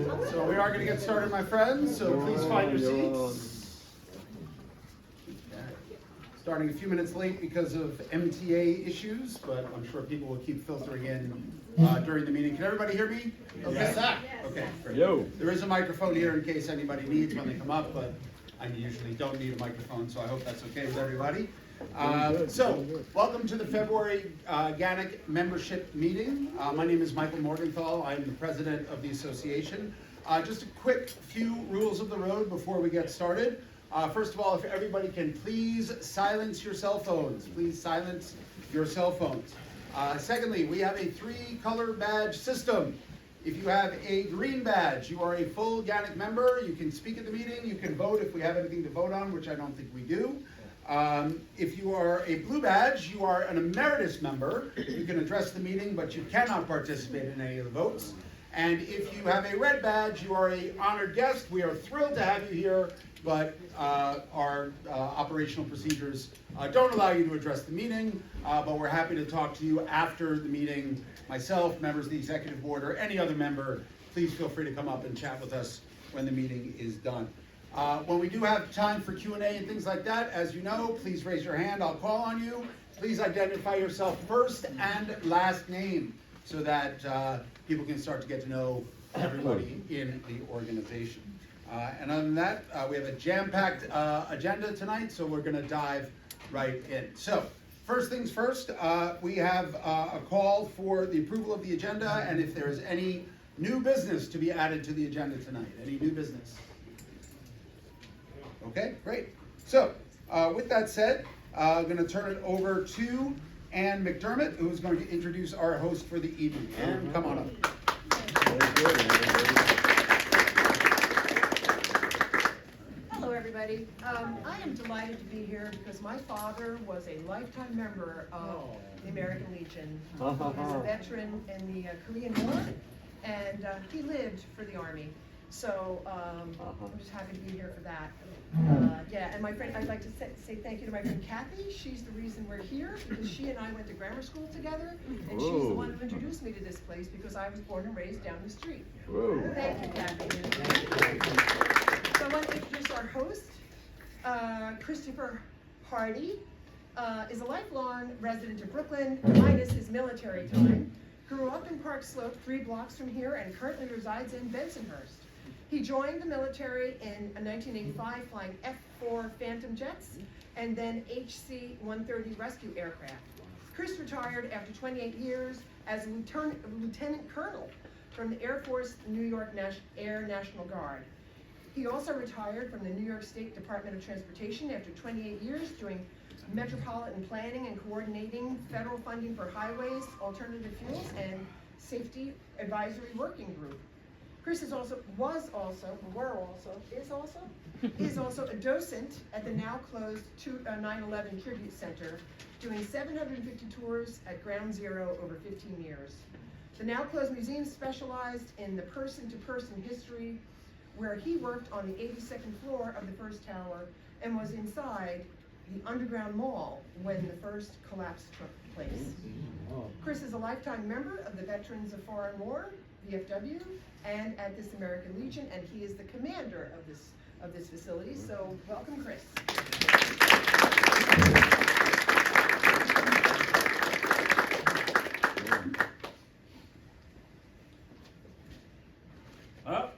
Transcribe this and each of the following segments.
So we are going to get started, my friends, so please find your seats. Starting a few minutes late because of MTA issues, but I'm sure people will keep filtering in during the meeting. Can everybody hear me? Okay. Yes. Okay, great. Yo. There is a microphone here in case anybody needs when they come up, but I usually don't need a microphone, so I hope that's okay with everybody. So, welcome to the February GANYC membership meeting. My name is Michael Morgenthau. I'm the president of the association. Just a quick few rules of the road before we get started. First of all, if everybody can please silence your cell phones. Please silence your cell phones. Secondly, we have a 3-color badge system. If you have a green badge, you are a full GANYC member. You can speak at the meeting. You can vote if we have anything to vote on, which I don't think we do. If you are a blue badge, you are an emeritus member. You can address the meeting, but you cannot participate in any of the votes. And if you have a red badge, you are an honored guest. We are thrilled to have you here, but our operational procedures don't allow you to address the meeting, but we're happy to talk to you after the meeting. Myself, members of the executive board, or any other member, please feel free to come up and chat with us when the meeting is done. When we do have time for Q&A and things like that, as you know, please raise your hand. I'll call on you. Please identify yourself first and last name so that people can start to get to know everybody in the organization. And other than that, we have a jam-packed agenda tonight, so we're going to dive right in. So, first things first, we have a call for the approval of the agenda, and if there is any new business to be added to the agenda tonight. Any new business? Okay, great. So, with that said, I'm going to turn it over to Ann McDermott, who's going to introduce our host for the evening. Ann, come on up. Hello, everybody. I am delighted to be here because my father was a lifetime member of the American Legion. He was a veteran in the Korean War, and he lived for the Army. So I'm just happy to be here for that. Yeah, and my friend, I'd like to say thank you to my friend Kathy. She's the reason we're here because she and I went to grammar school together, and she's the one who introduced me to this place because I was born and raised down the street. Whoa. Thank you, Kathy. So I want to introduce our host. Christopher Hardej is a lifelong resident of Brooklyn, minus his military time. Grew up in Park Slope, 3 blocks from here, and currently resides in Bensonhurst. He joined the military in 1985 flying F-4 Phantom jets and then HC-130 rescue aircraft. Chris retired after 28 years as a lieutenant colonel from the Air Force New York Air National Guard. He also retired from the New York State Department of Transportation after 28 years doing metropolitan planning and coordinating federal funding for highways, alternative fuels, and safety advisory working group. Chris is also a docent at the now closed 9/11 Tribute Center, doing 750 tours at Ground Zero over 15 years. The now closed museum specialized in the person-to-person history, where he worked on the 82nd floor of the first tower and was inside the underground mall when the first collapse took place. Chris is a lifetime member of the Veterans of Foreign War, VFW, and at this American Legion, and he is the commander of this facility. So welcome, Chris. Well,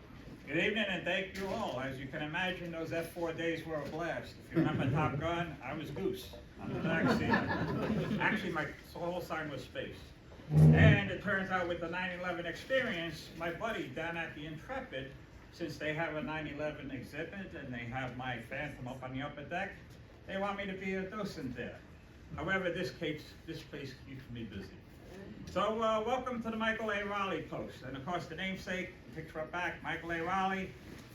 good evening and thank you all. As you can imagine, those F-4 days were a blast. If you remember Top Gun, I was Goose on the back seat. Actually, my whole sign was space. And it turns out with the 9/11 experience, my buddy down at the Intrepid, since they have a 9/11 exhibit and they have my Phantom up on the upper deck, they want me to be a docent there. However, this place keeps me busy. So welcome to the Michael A. Raleigh Post. And of course the namesake, picture up back, Michael A. Raleigh.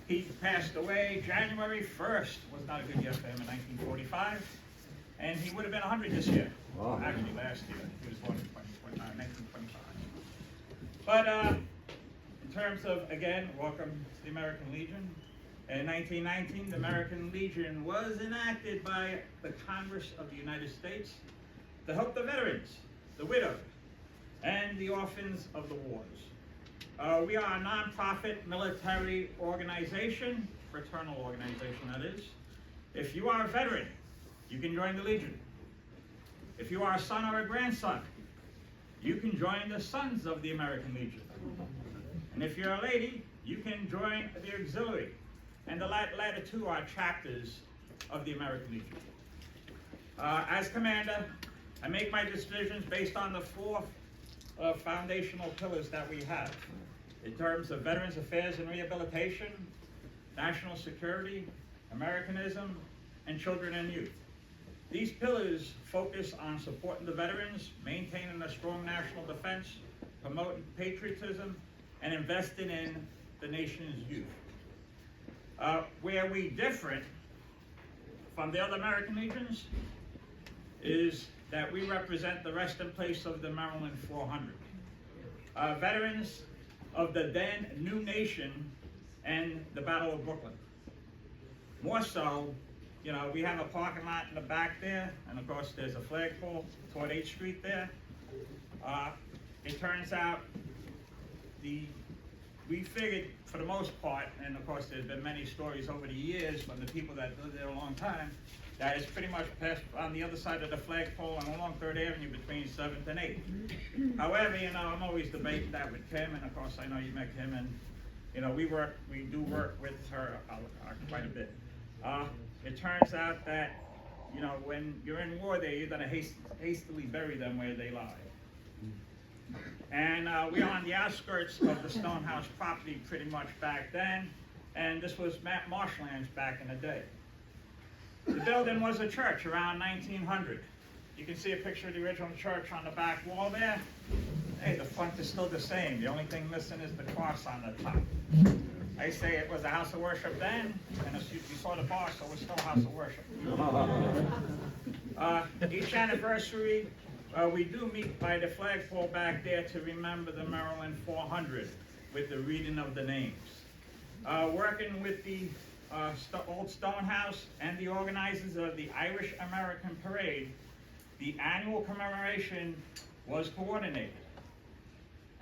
He passed away January 1st. Was not a good year for him in 1945. And he would have been 100 this year. Wow. Actually last year. He was born in 1925. But in terms of, again, welcome to the American Legion. In 1919, the American Legion was enacted by the Congress of the United States to help the veterans, the widowed, and the orphans of the wars. We are a nonprofit military organization, fraternal organization that is. If you are a veteran, you can join the Legion. If you are a son or a grandson, you can join the Sons of the American Legion. And if you're a lady, you can join the Auxiliary. And the latter two are chapters of the American Legion. As commander, I make my decisions based on the four foundational pillars that we have in terms of Veterans Affairs and Rehabilitation, national security, Americanism, and children and youth. These pillars focus on supporting the veterans, maintaining a strong national defense, promoting patriotism, and investing in the nation's youth. Where we differ from the other American Legions is that we represent the resting place of the Maryland 400. Veterans of the then new nation and the Battle of Brooklyn. More so, you know, we have a parking lot in the back there, and of course there's a flagpole toward 8th Street there. It turns out we figured for the most part, and of course there's been many stories over the years from the people that lived there a long time, that it's pretty much passed on the other side of the flagpole and along 3rd Avenue between 7th and 8th. However, you know, I'm always debating that with Kim, and of course I know you met Kim, and you know, we do work with her quite a bit. It turns out that, you know, when you're in war there, you're gonna hastily bury them where they lie. And we are on the outskirts of the Stonehouse property pretty much back then, and this was marshlands back in the day. The building was a church around 1900. You can see a picture of the original church on the back wall there. Hey, the front is still the same. The only thing missing is the cross on the top. I say it was a house of worship then, and as you saw the bar, so it's still a house of worship. Each anniversary, we do meet by the flagpole back there to remember the Maryland 400 with the reading of the names. Working with the old Stonehouse and the organizers of the Irish American Parade, the annual commemoration was coordinated.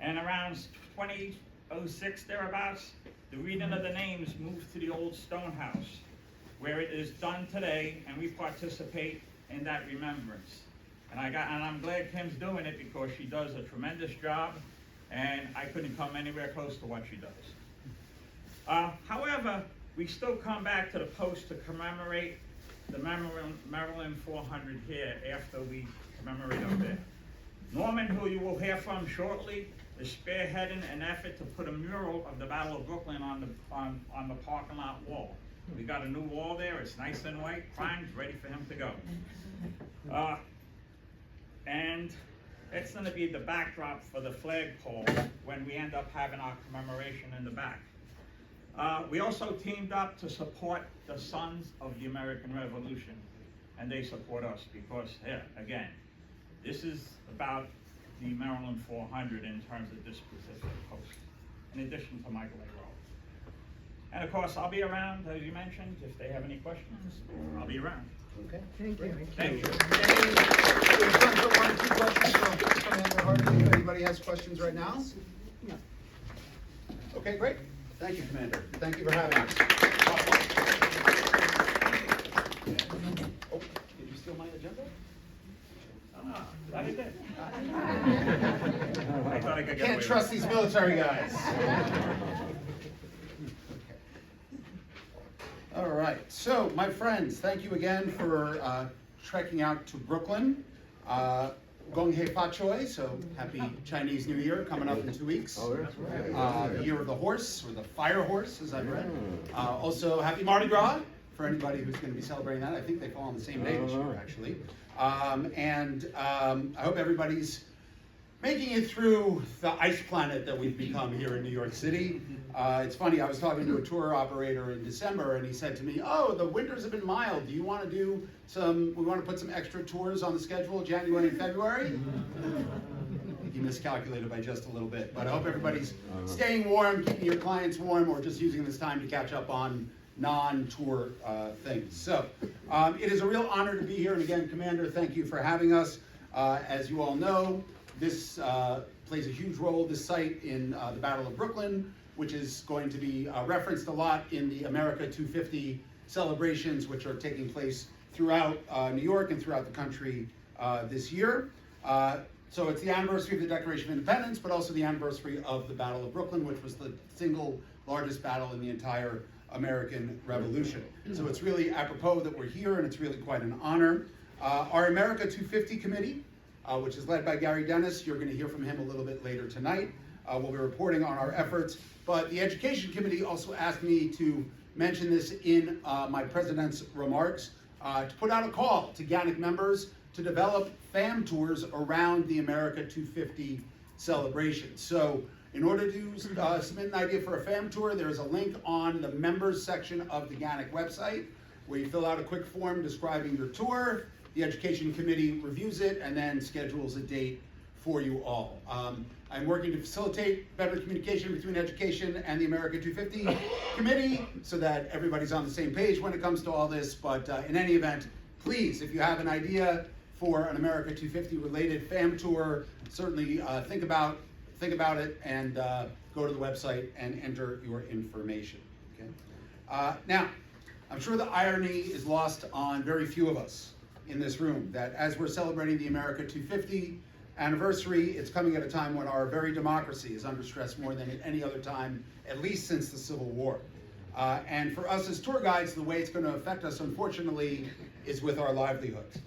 And around 2006 thereabouts, the reading of the names moved to the old Stonehouse, where it is done today, and we participate in that remembrance. And I'm glad Kim's doing it because she does a tremendous job, and I couldn't come anywhere close to what she does. However, we still come back to the post to commemorate the Maryland 400 here after we commemorate up there. Norman, who you will hear from shortly, is spearheading an effort to put a mural of the Battle of Brooklyn on the parking lot wall. We got a new wall there, it's nice and white, primed, ready for him to go. And it's gonna be the backdrop for the flagpole when we end up having our commemoration in the back. We also teamed up to support the Sons of the American Revolution, and they support us because, yeah, again, this is about the Maryland 400 in terms of this specific post, in addition to Michael A. Rowe. And of course, I'll be around, as you mentioned, if they have any questions, I'll be around. Okay, thank you. Thank you. We've time for 1 or 2 questions from Commander Hardej. If anybody has questions right now? No. Okay, great. Thank you, Commander. Thank you for having us. Oh, did you steal my agenda? I did. I thought I could get Can't away trust with these military guys. All right, so my friends, thank you again for trekking out to Brooklyn. Gong Hei Fa Choi, so happy Chinese New Year coming up in 2 weeks. Oh, that's right. The year of the horse, or the fire horse, as I've read. Also, happy Mardi Gras for anybody who's going to be celebrating that. I think they fall on the same day this year, actually. I hope everybody's making it through the ice planet that we've become here in New York City. It's funny, I was talking to a tour operator in December, and he said to me, oh, the winters have been mild. Do you want to do we want to put some extra tours on the schedule, January and February? He miscalculated by just a little bit, but I hope everybody's staying warm, keeping your clients warm, or just using this time to catch up on non-tour things. So it is a real honor to be here, and again, Commander, thank you for having us. As you all know, this plays a huge role, this site, in the Battle of Brooklyn, which is going to be referenced a lot in the America 250 celebrations, which are taking place throughout New York and throughout the country this year. So it's the anniversary of the Declaration of Independence, but also the anniversary of the Battle of Brooklyn, which was the single largest battle in the entire American Revolution. So it's really apropos that we're here, and it's really quite an honor. Our America 250 committee, which is led by Gary Dennis, you're going to hear from him a little bit later tonight. We'll be reporting on our efforts. But the Education Committee also asked me to mention this in my president's remarks, to put out a call to GANYC members to develop fam tours around the America 250 celebration. So in order to submit an idea for a fam tour, there is a link on the members section of the GANYC website where you fill out a quick form describing your tour. The Education Committee reviews it and then schedules a date for you all. I'm working to facilitate better communication between education and the America 250 committee so that everybody's on the same page when it comes to all this. But in any event, please, if you have an idea for an America 250 related fam tour, certainly think about it and go to the website and enter your information. Okay? Now, I'm sure the irony is lost on very few of us in this room that as we're celebrating the America 250 anniversary, it's coming at a time when our very democracy is under stress more than at any other time, at least since the Civil War. And for us as tour guides, the way it's going to affect us, unfortunately, is with our livelihoods.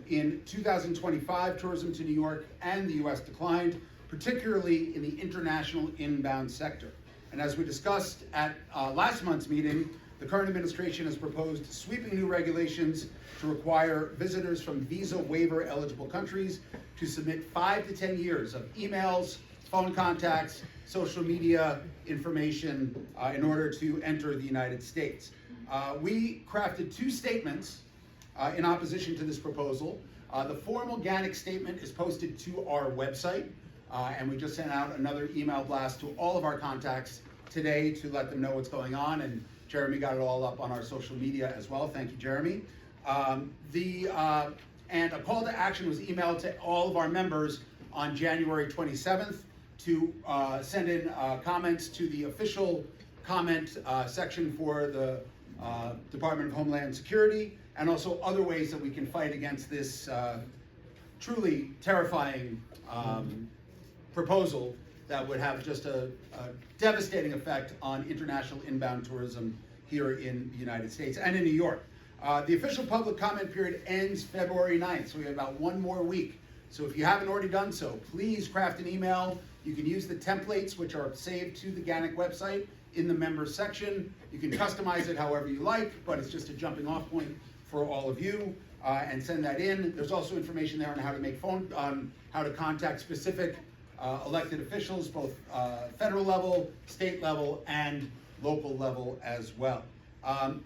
In 2025, tourism to New York and the U.S. declined, particularly in the international inbound sector. And as we discussed at last month's meeting, the current administration has proposed sweeping new regulations to require visitors from visa waiver eligible countries to submit 5 to 10 years of emails, phone contacts, social media information in order to enter the United States. We crafted 2 statements in opposition to this proposal. The formal GANYC statement is posted to our website, and we just sent out another email blast to all of our contacts today to let them know what's going on, and Jeremy got it all up on our social media as well. Thank you, Jeremy. And a call to action was emailed to all of our members on January 27th to send in comments to the official comment section for the Department of Homeland Security, and also other ways that we can fight against this truly terrifying proposal that would have just a devastating effect on international inbound tourism here in the United States and in New York. The official public comment period ends February 9th, so we have about 1 more week. So if you haven't already done so, please craft an email. You can use the templates, which are saved to the GANYC website in the members section. You can customize it however you like, but it's just a jumping off point for all of you, and send that in. There's also information there on how to make how to contact specific elected officials, both federal level, state level, and local level as well.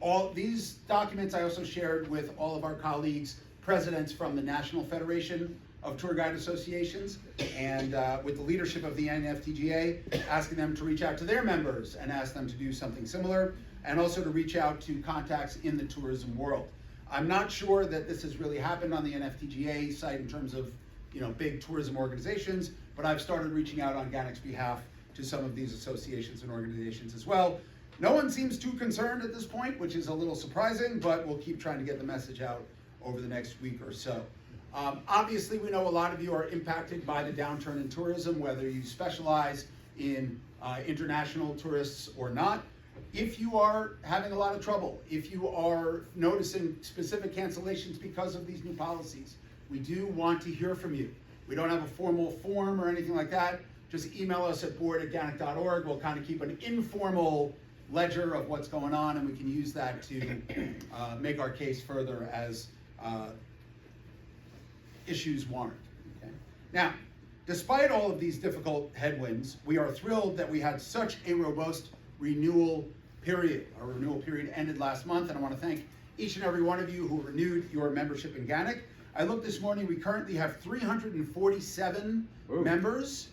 All these documents I also shared with all of our colleagues, presidents from the National Federation of Tour Guide Associations, and with the leadership of the NFTGA, asking them to reach out to their members and ask them to do something similar, and also to reach out to contacts in the tourism world. I'm not sure that this has really happened on the NFTGA site in terms of big tourism organizations, but I've started reaching out on GANYC's behalf to some of these associations and organizations as well. No one seems too concerned at this point, which is a little surprising, but we'll keep trying to get the message out over the next week or so. Obviously, we know a lot of you are impacted by the downturn in tourism, whether you specialize in international tourists or not. If you are having a lot of trouble, if you are noticing specific cancellations because of these new policies, we do want to hear from you. We don't have a formal form or anything like that. Just email us at board@ganyc.org. We'll kind of keep an informal ledger of what's going on, and we can use that to make our case further as issues warrant. Okay? Now, despite all of these difficult headwinds, we are thrilled that we had such a robust renewal period. Our renewal period ended last month, and I want to thank each and every one of you who renewed your membership in GANYC. I looked this morning, we currently have 347 members,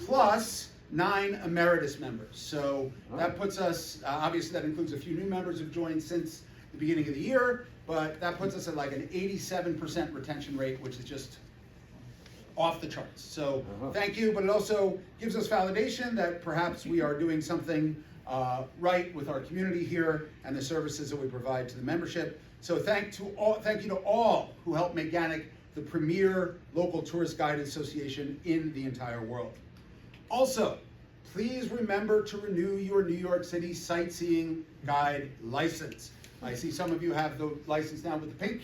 plus 9 emeritus members. So that puts us, obviously that includes a few new members who've joined since the beginning of the year, but that puts us at like an 87% retention rate, which is just off the charts. So thank you, but it also gives us validation that perhaps we are doing something right with our community here and the services that we provide to the membership. So thank you to all who helped make GANYC the premier local tourist guide association in the entire world. Also, please remember to renew your New York City sightseeing guide license. I see some of you have the license now with the pink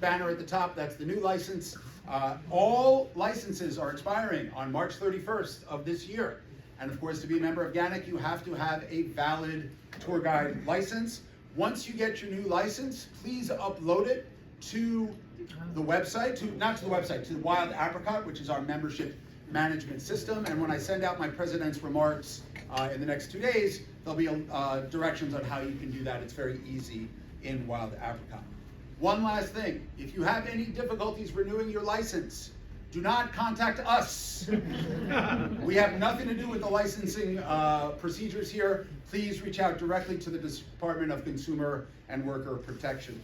banner at the top. That's the new license. All licenses are expiring on March 31st of this year. And of course, to be a member of GANYC, you have to have a valid tour guide license. Once you get your new license, please upload it to the website, to the Wild Apricot, which is our membership management system. And when I send out my president's remarks in the next 2 days, there'll be directions on how you can do that. It's very easy in Wild Apricot. One last thing, if you have any difficulties renewing your license, do not contact us. We have nothing to do with the licensing procedures here. Please reach out directly to the Department of Consumer and Worker Protection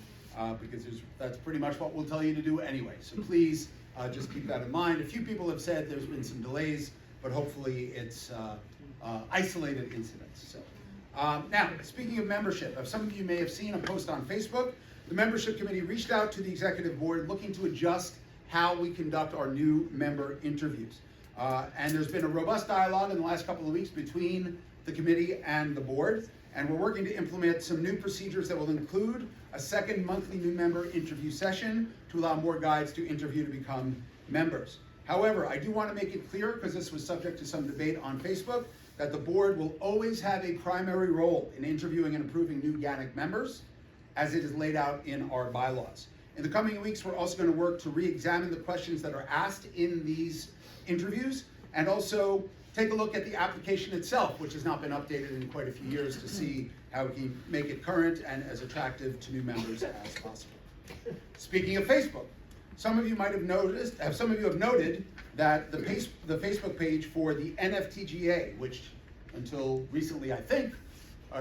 because that's pretty much what we'll tell you to do anyway. So please just keep that in mind. A few people have said there's been some delays, but hopefully it's isolated incidents. So now, speaking of membership, some of you may have seen a post on Facebook. The membership committee reached out to the executive board looking to adjust how we conduct our new member interviews. And there's been a robust dialogue in the last couple of weeks between the committee and the board, and we're working to implement some new procedures that will include a second monthly new member interview session to allow more guides to interview to become members. However, I do want to make it clear, because this was subject to some debate on Facebook, that the board will always have a primary role in interviewing and approving new GANYC members, as it is laid out in our bylaws. In the coming weeks, we're also going to work to re-examine the questions that are asked in these interviews, and also take a look at the application itself, which has not been updated in quite a few years, to see how we can make it current and as attractive to new members as possible. Speaking of Facebook, some of you have noted that the Facebook page for the NFTGA, which until recently I think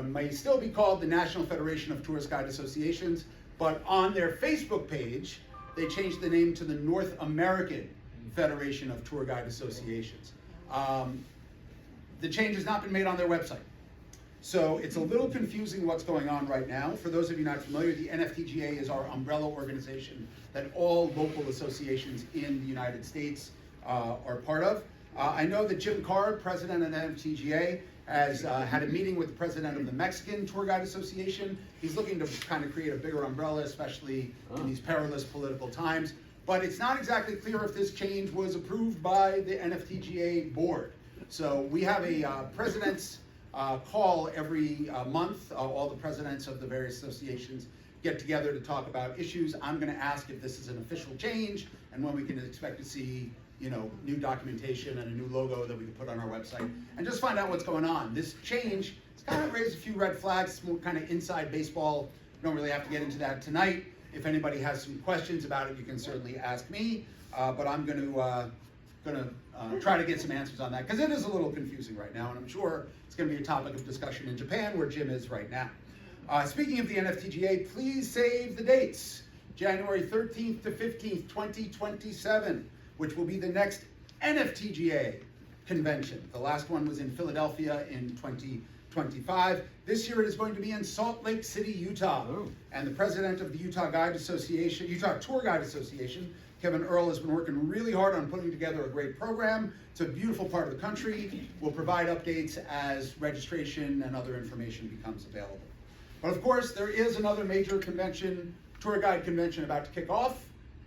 may still be called the National Federation of Tourist Guide Associations, but on their Facebook page, they changed the name to the North American Federation of Tour Guide Associations. The change has not been made on their website. So it's a little confusing what's going on right now. For those of you not familiar, the NFTGA is our umbrella organization that all local associations in the United States are part of. I know that Jim Carr, president of the NFTGA, has had a meeting with the president of the Mexican Tour Guide Association. He's looking to kind of create a bigger umbrella, especially in these perilous political times. But it's not exactly clear if this change was approved by the NFTGA board. So we have a president's call every month. All the presidents of the various associations get together to talk about issues. I'm going to ask if this is an official change and when we can expect to see new documentation and a new logo that we can put on our website, and just find out what's going on. This change, it's kind of raised a few red flags. It's more kind of inside baseball. We don't really have to get into that tonight. If anybody has some questions about it, you can certainly ask me, but I'm going to try to get some answers on that, because it is a little confusing right now, and I'm sure it's going to be a topic of discussion in Japan, where Jim is right now. Speaking of the NFTGA, please save the dates. January 13th to 15th, 2027. Which will be the next NFTGA convention. The last one was in Philadelphia in 2025. This year it is going to be in Salt Lake City, Utah. Oh. And the president of the Utah Tour Guide Association, Kevin Earl, has been working really hard on putting together a great program. It's a beautiful part of the country. We'll provide updates as registration and other information becomes available. But of course, there is another major convention, tour guide convention, about to kick off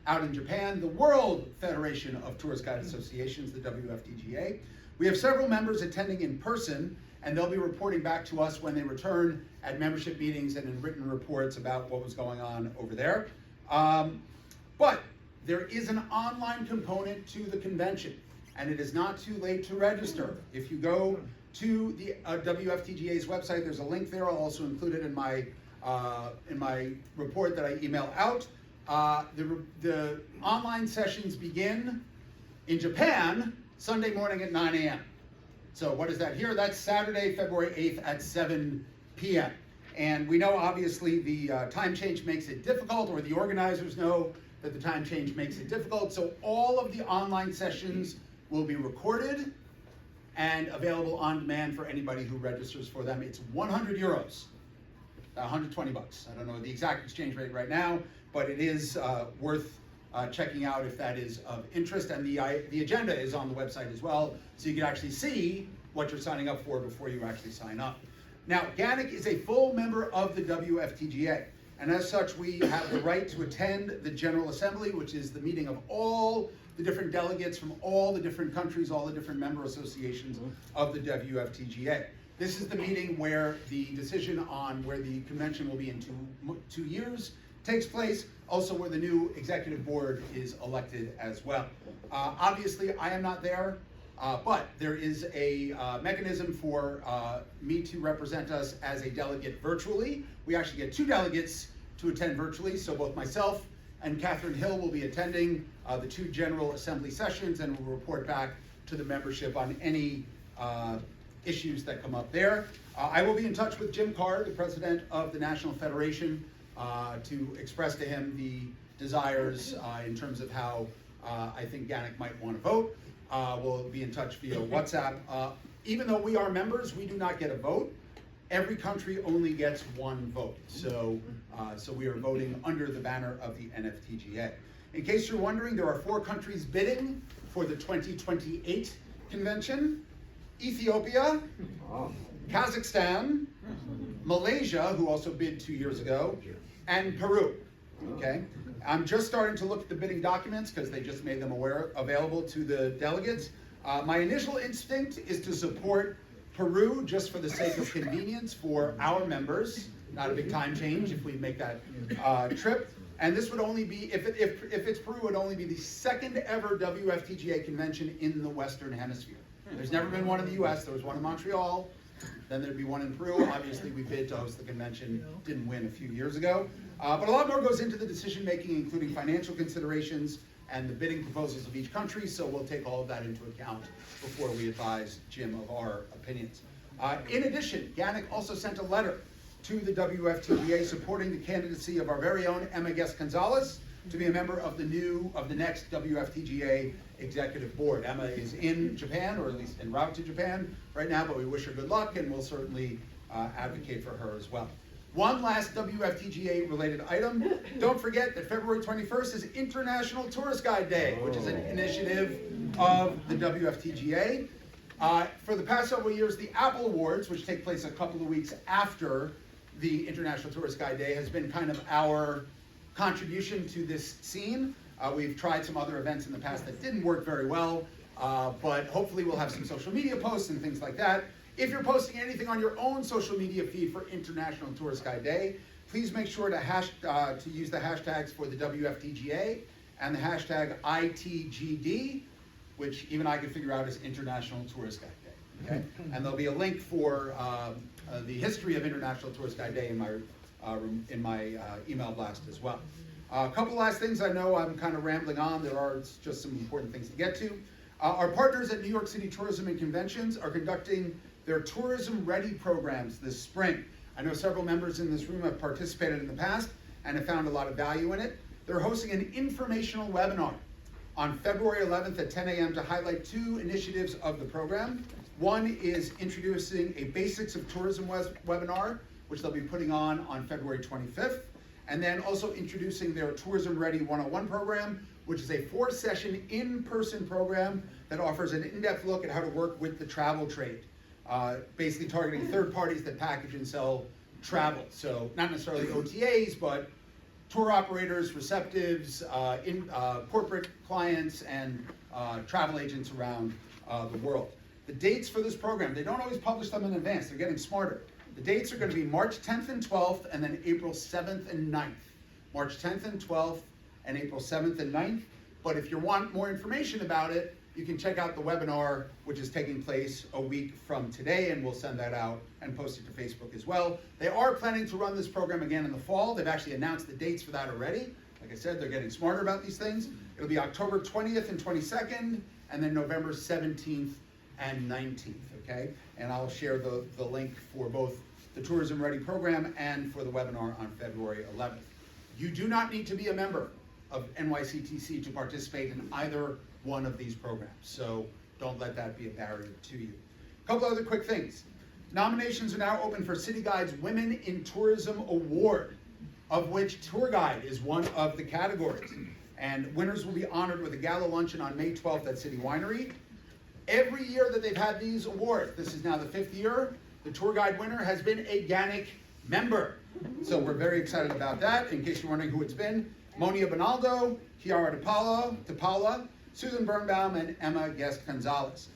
out in Japan, the World Federation of Tourist Guide Associations, the WFDGA. We have several members attending in person, and they'll be reporting back to us when they return at membership meetings and in written reports about what was going on over there. But there is an online component to the convention, and it is not too late to register. If you go to the WFTGA's website, there's a link there. I'll also include it in my report that I email out. The online sessions begin in Japan Sunday morning at 9 a.m. So what is that here? That's Saturday, February 8th at 7 p.m. And we know obviously the time change makes it difficult, or the organizers know that the time change makes it difficult. So all of the online sessions will be recorded and available on demand for anybody who registers for them. It's 100 euros, 120 bucks. I don't know the exact exchange rate right now, but it is worth checking out if that is of interest. And the agenda is on the website as well, so you can actually see what you're signing up for before you actually sign up. Now, GANYC is a full member of the WFTGA, and as such, we have the right to attend the General Assembly, which is the meeting of all the different delegates from all the different countries, all the different member associations of the WFTGA. This is the meeting where the decision on where the convention will be in two years takes place, also where the new executive board is elected as well. Obviously, I am not there, but there is a mechanism for me to represent us as a delegate virtually. We actually get 2 delegates to attend virtually, so both myself and Catherine Hill will be attending the 2 General Assembly sessions, and will report back to the membership on any issues that come up there. I will be in touch with Jim Carr, the president of the National Federation, to express to him the desires in terms of how I think GANYC might want to vote. We'll be in touch via WhatsApp. Even though we are members, we do not get a vote. Every country only gets 1 vote. So we are voting under the banner of the NFTGA. In case you're wondering, there are 4 countries bidding for the 2028 convention: Ethiopia, Kazakhstan, Malaysia, who also bid 2 years ago, and Peru. Okay, I'm just starting to look at the bidding documents because they just made them available to the delegates. My initial instinct is to support Peru just for the sake of convenience for our members. Not a big time change if we make that trip. And this would only be, if it's Peru, it would only be the 2nd ever WFTGA convention in the Western Hemisphere. There's never been one in the US. There was one in Montreal, then there'd be one in Peru. Obviously, we bid to host the convention, didn't win a few years ago. But a lot more goes into the decision-making, including financial considerations and the bidding proposals of each country, so we'll take all of that into account before we advise Jim of our opinions. In addition, GANYC also sent a letter to the WFTGA supporting the candidacy of our very own Emma Guest-Gonzalez to be a member of the next WFTGA executive board. Emma is in Japan, or at least en route to Japan right now, but we wish her good luck, and we'll certainly advocate for her as well. One last WFTGA related item. Don't forget that February 21st is International Tourist Guide Day, which is an initiative of the WFTGA. For the past several years, the Apple Awards, which take place a couple of weeks after the International Tourist Guide Day, has been kind of our contribution to this scene. We've tried some other events in the past that didn't work very well, but hopefully we'll have some social media posts and things like that. If you're posting anything on your own social media feed for International Tourist Guide Day, please make sure to use the hashtags for the WFTGA and the hashtag ITGD, which even I can figure out is International Tourist Guide Day. Okay? And there'll be a link for the history of International Tourist Guide Day in my email blast as well. A couple last things. I know I'm kind of rambling on. There are just some important things to get to. Our partners at New York City Tourism and Conventions are conducting their Tourism Ready programs this spring. I know several members in this room have participated in the past and have found a lot of value in it. They're hosting an informational webinar on February 11th at 10 a.m. to highlight 2 initiatives of the program. One is introducing a Basics of Tourism webinar, which they'll be putting on February 25th. And then also introducing their Tourism Ready 101 program, which is a 4-session in-person program that offers an in-depth look at how to work with the travel trade, basically targeting third parties that package and sell travel. So not necessarily OTAs, but tour operators, receptives, corporate clients, and travel agents around the world. The dates for this program, they don't always publish them in advance. They're getting smarter. The dates are going to be March 10th and 12th, and then April 7th and 9th. March 10th and 12th, and April 7th and 9th. But if you want more information about it, you can check out the webinar, which is taking place a week from today, and we'll send that out and post it to Facebook as well. They are planning to run this program again in the fall. They've actually announced the dates for that already. Like I said, they're getting smarter about these things. It'll be October 20th and 22nd, and then November 17th and 19th, okay? And I'll share the link for both the Tourism Ready program and for the webinar on February 11th. You do not need to be a member of NYCTC to participate in either one of these programs. So don't let that be a barrier to you. A couple other quick things. Nominations are now open for City Guide's Women in Tourism Award, of which tour guide is one of the categories. And winners will be honored with a gala luncheon on May 12th at City Winery. Every year that they've had these awards, this is now the 5th year, the tour guide winner has been a GANYC member. So we're very excited about that. In case you're wondering who it's been, Monia Bonaldo, Chiara DePaula, Susan Birnbaum, and Emma Guest-Gonzalez.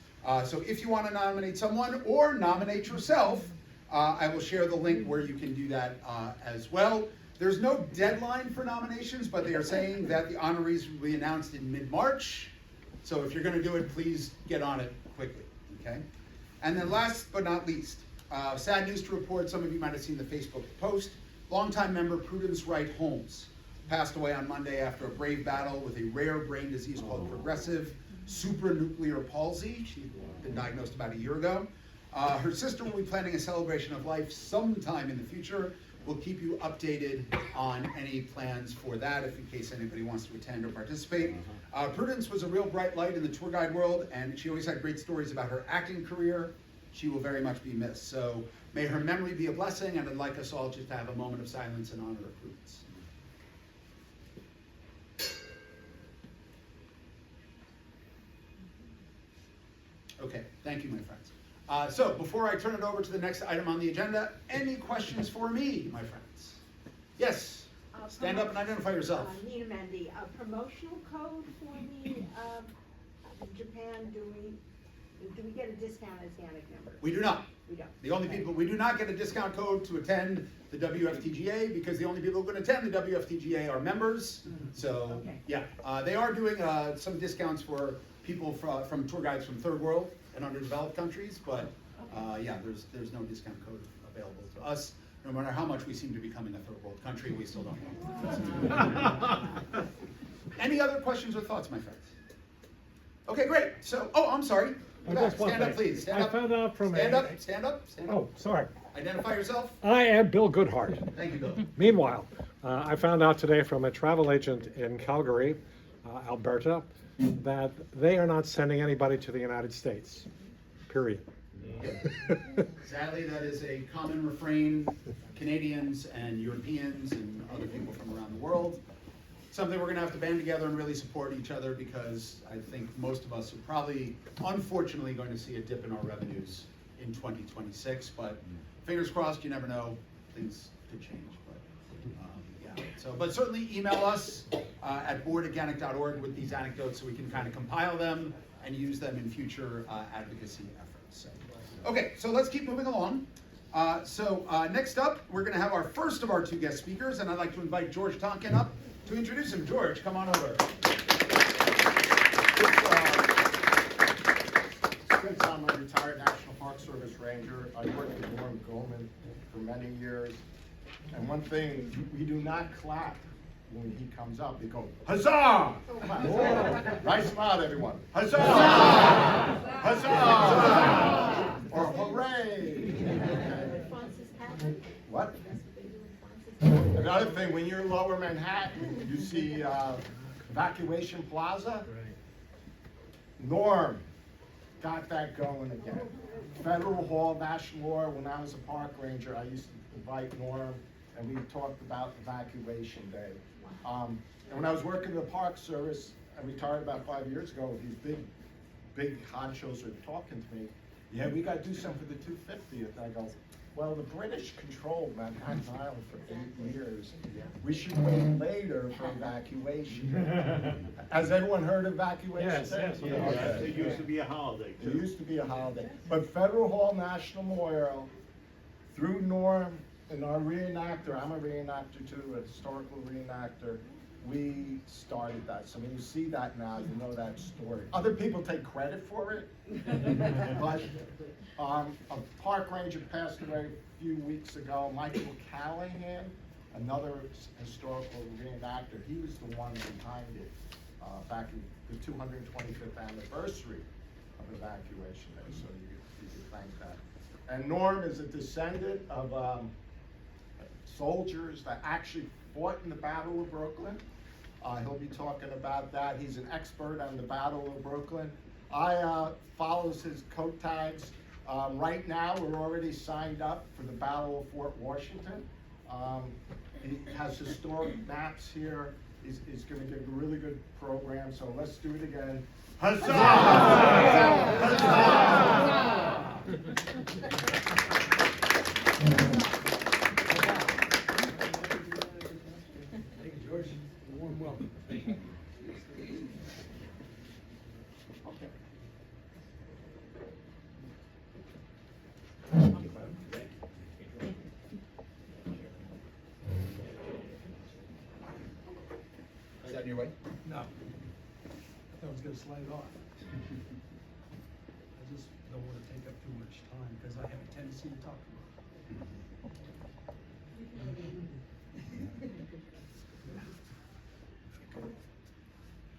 So if you want to nominate someone or nominate yourself, I will share the link where you can do that as well. There's no deadline for nominations, but they are saying that the honorees will be announced in mid-March. So if you're going to do it, please get on it quickly, okay? And then last but not least, sad news to report, some of you might have seen the Facebook post, longtime member Prudence Wright Holmes passed away on Monday after a brave battle with a rare brain disease called progressive supranuclear palsy. She'd been diagnosed about a year ago. Her sister will be planning a celebration of life sometime in the future. We'll keep you updated on any plans for that if in case anybody wants to attend or participate. Prudence was a real bright light in the tour guide world, and she always had great stories about her acting career. She will very much be missed. So may her memory be a blessing, and I'd like us all just to have a moment of silence in honor of Prudence. Okay, thank you, my friends. So before I turn it over to the next item on the agenda, any questions for me, my friends? Yes, stand up and identify yourself. Nina Mendy, a promotional code for the Japan, do we get a discount as GANYC members? We do not. We don't. The only people, we do not get a discount code to attend the WFTGA because the only people who can attend the WFTGA are members. So, Okay. yeah, they are doing some discounts for people from tour guides from third world and underdeveloped countries, but yeah, there's no discount code available to us. No matter how much we seem to be becoming a third world country, we still don't know. Any other questions or thoughts, my friends? Okay, great. So, oh, I'm sorry. Stand up, please. Stand up. I found out from Stand up. Stand up. Stand up. Oh, sorry. Identify yourself. I am Bill Goodhart. Thank you, Bill. Meanwhile, I found out today from a travel agent in Calgary, Alberta, that they are not sending anybody to the United States, period. Sadly, that is a common refrain, Canadians and Europeans and other people from around the world. Something we're gonna have to band together and really support each other because I think most of us are probably, unfortunately, going to see a dip in our revenues in 2026, but fingers crossed, you never know, things could change, but yeah. So, but certainly email us at board@ganyc.org with these anecdotes so we can kind of compile them and use them in future advocacy efforts. So, okay, so let's keep moving along. Next up, we're gonna have our first of our two guest speakers, and I'd like to invite George Tonkin up to introduce him. George, come on over. Since I'm a retired National Park Service Ranger, I worked with Norm Goben for many years. And one thing, we do not clap when he comes up. We go, huzzah! Right, smile, everyone. Huzzah! Huzzah! Or hooray! What? Another thing, when you're in Lower Manhattan, you see Evacuation Plaza. Norm got that going again. Federal Hall, National Law, when I was a park ranger, I used to invite Norm, and we talked about Evacuation Day. And when I was working in the Park Service, I retired about 5 years ago, these big honchos were talking to me. Yeah, we got to do something for the 250th. And I go, well, the British controlled Manhattan Island for 8 years. We should wait later for evacuation. Has everyone heard of evacuation? Yes, yes. Okay. It used to be a holiday, It too. used to be a holiday. But Federal Hall National Memorial, through Norm and our reenactor, I'm a reenactor too, a historical reenactor, we started that. So when you see that now, you know that story. Other people take credit for it, but a park ranger passed away a few weeks ago, Michael Callahan, another historical reenactor. He was the one behind it back in the 225th anniversary of Evacuation Day, so you could thank that. And Norm is a descendant of soldiers that actually fought in the Battle of Brooklyn. He'll be talking about that. He's an expert on the Battle of Brooklyn. I follows his coat tags. Right now, we're already signed up for the Battle of Fort Washington. He has historic maps here. He's going to give a really good program, so let's do it again. Huzzah! Huzzah! Thank you, George. A warm welcome. Thank you. Is that in your way? No. I thought I was gonna slide it off. I just don't wanna take up too much time, because I have a tendency to talk too much.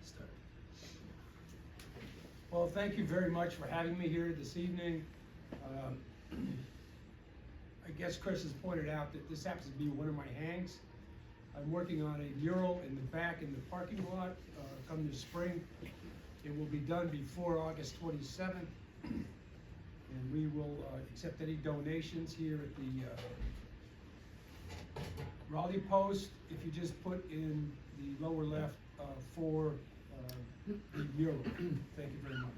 Start. Well, thank you very much for having me here this evening. I guess Chris has pointed out that this happens to be one of my hangs. I'm working on a mural in the back in the parking lot, come this spring. It will be done before August 27th. And we will accept any donations here at the Raleigh Post. If you just put in the lower left for the mural. Thank you very much.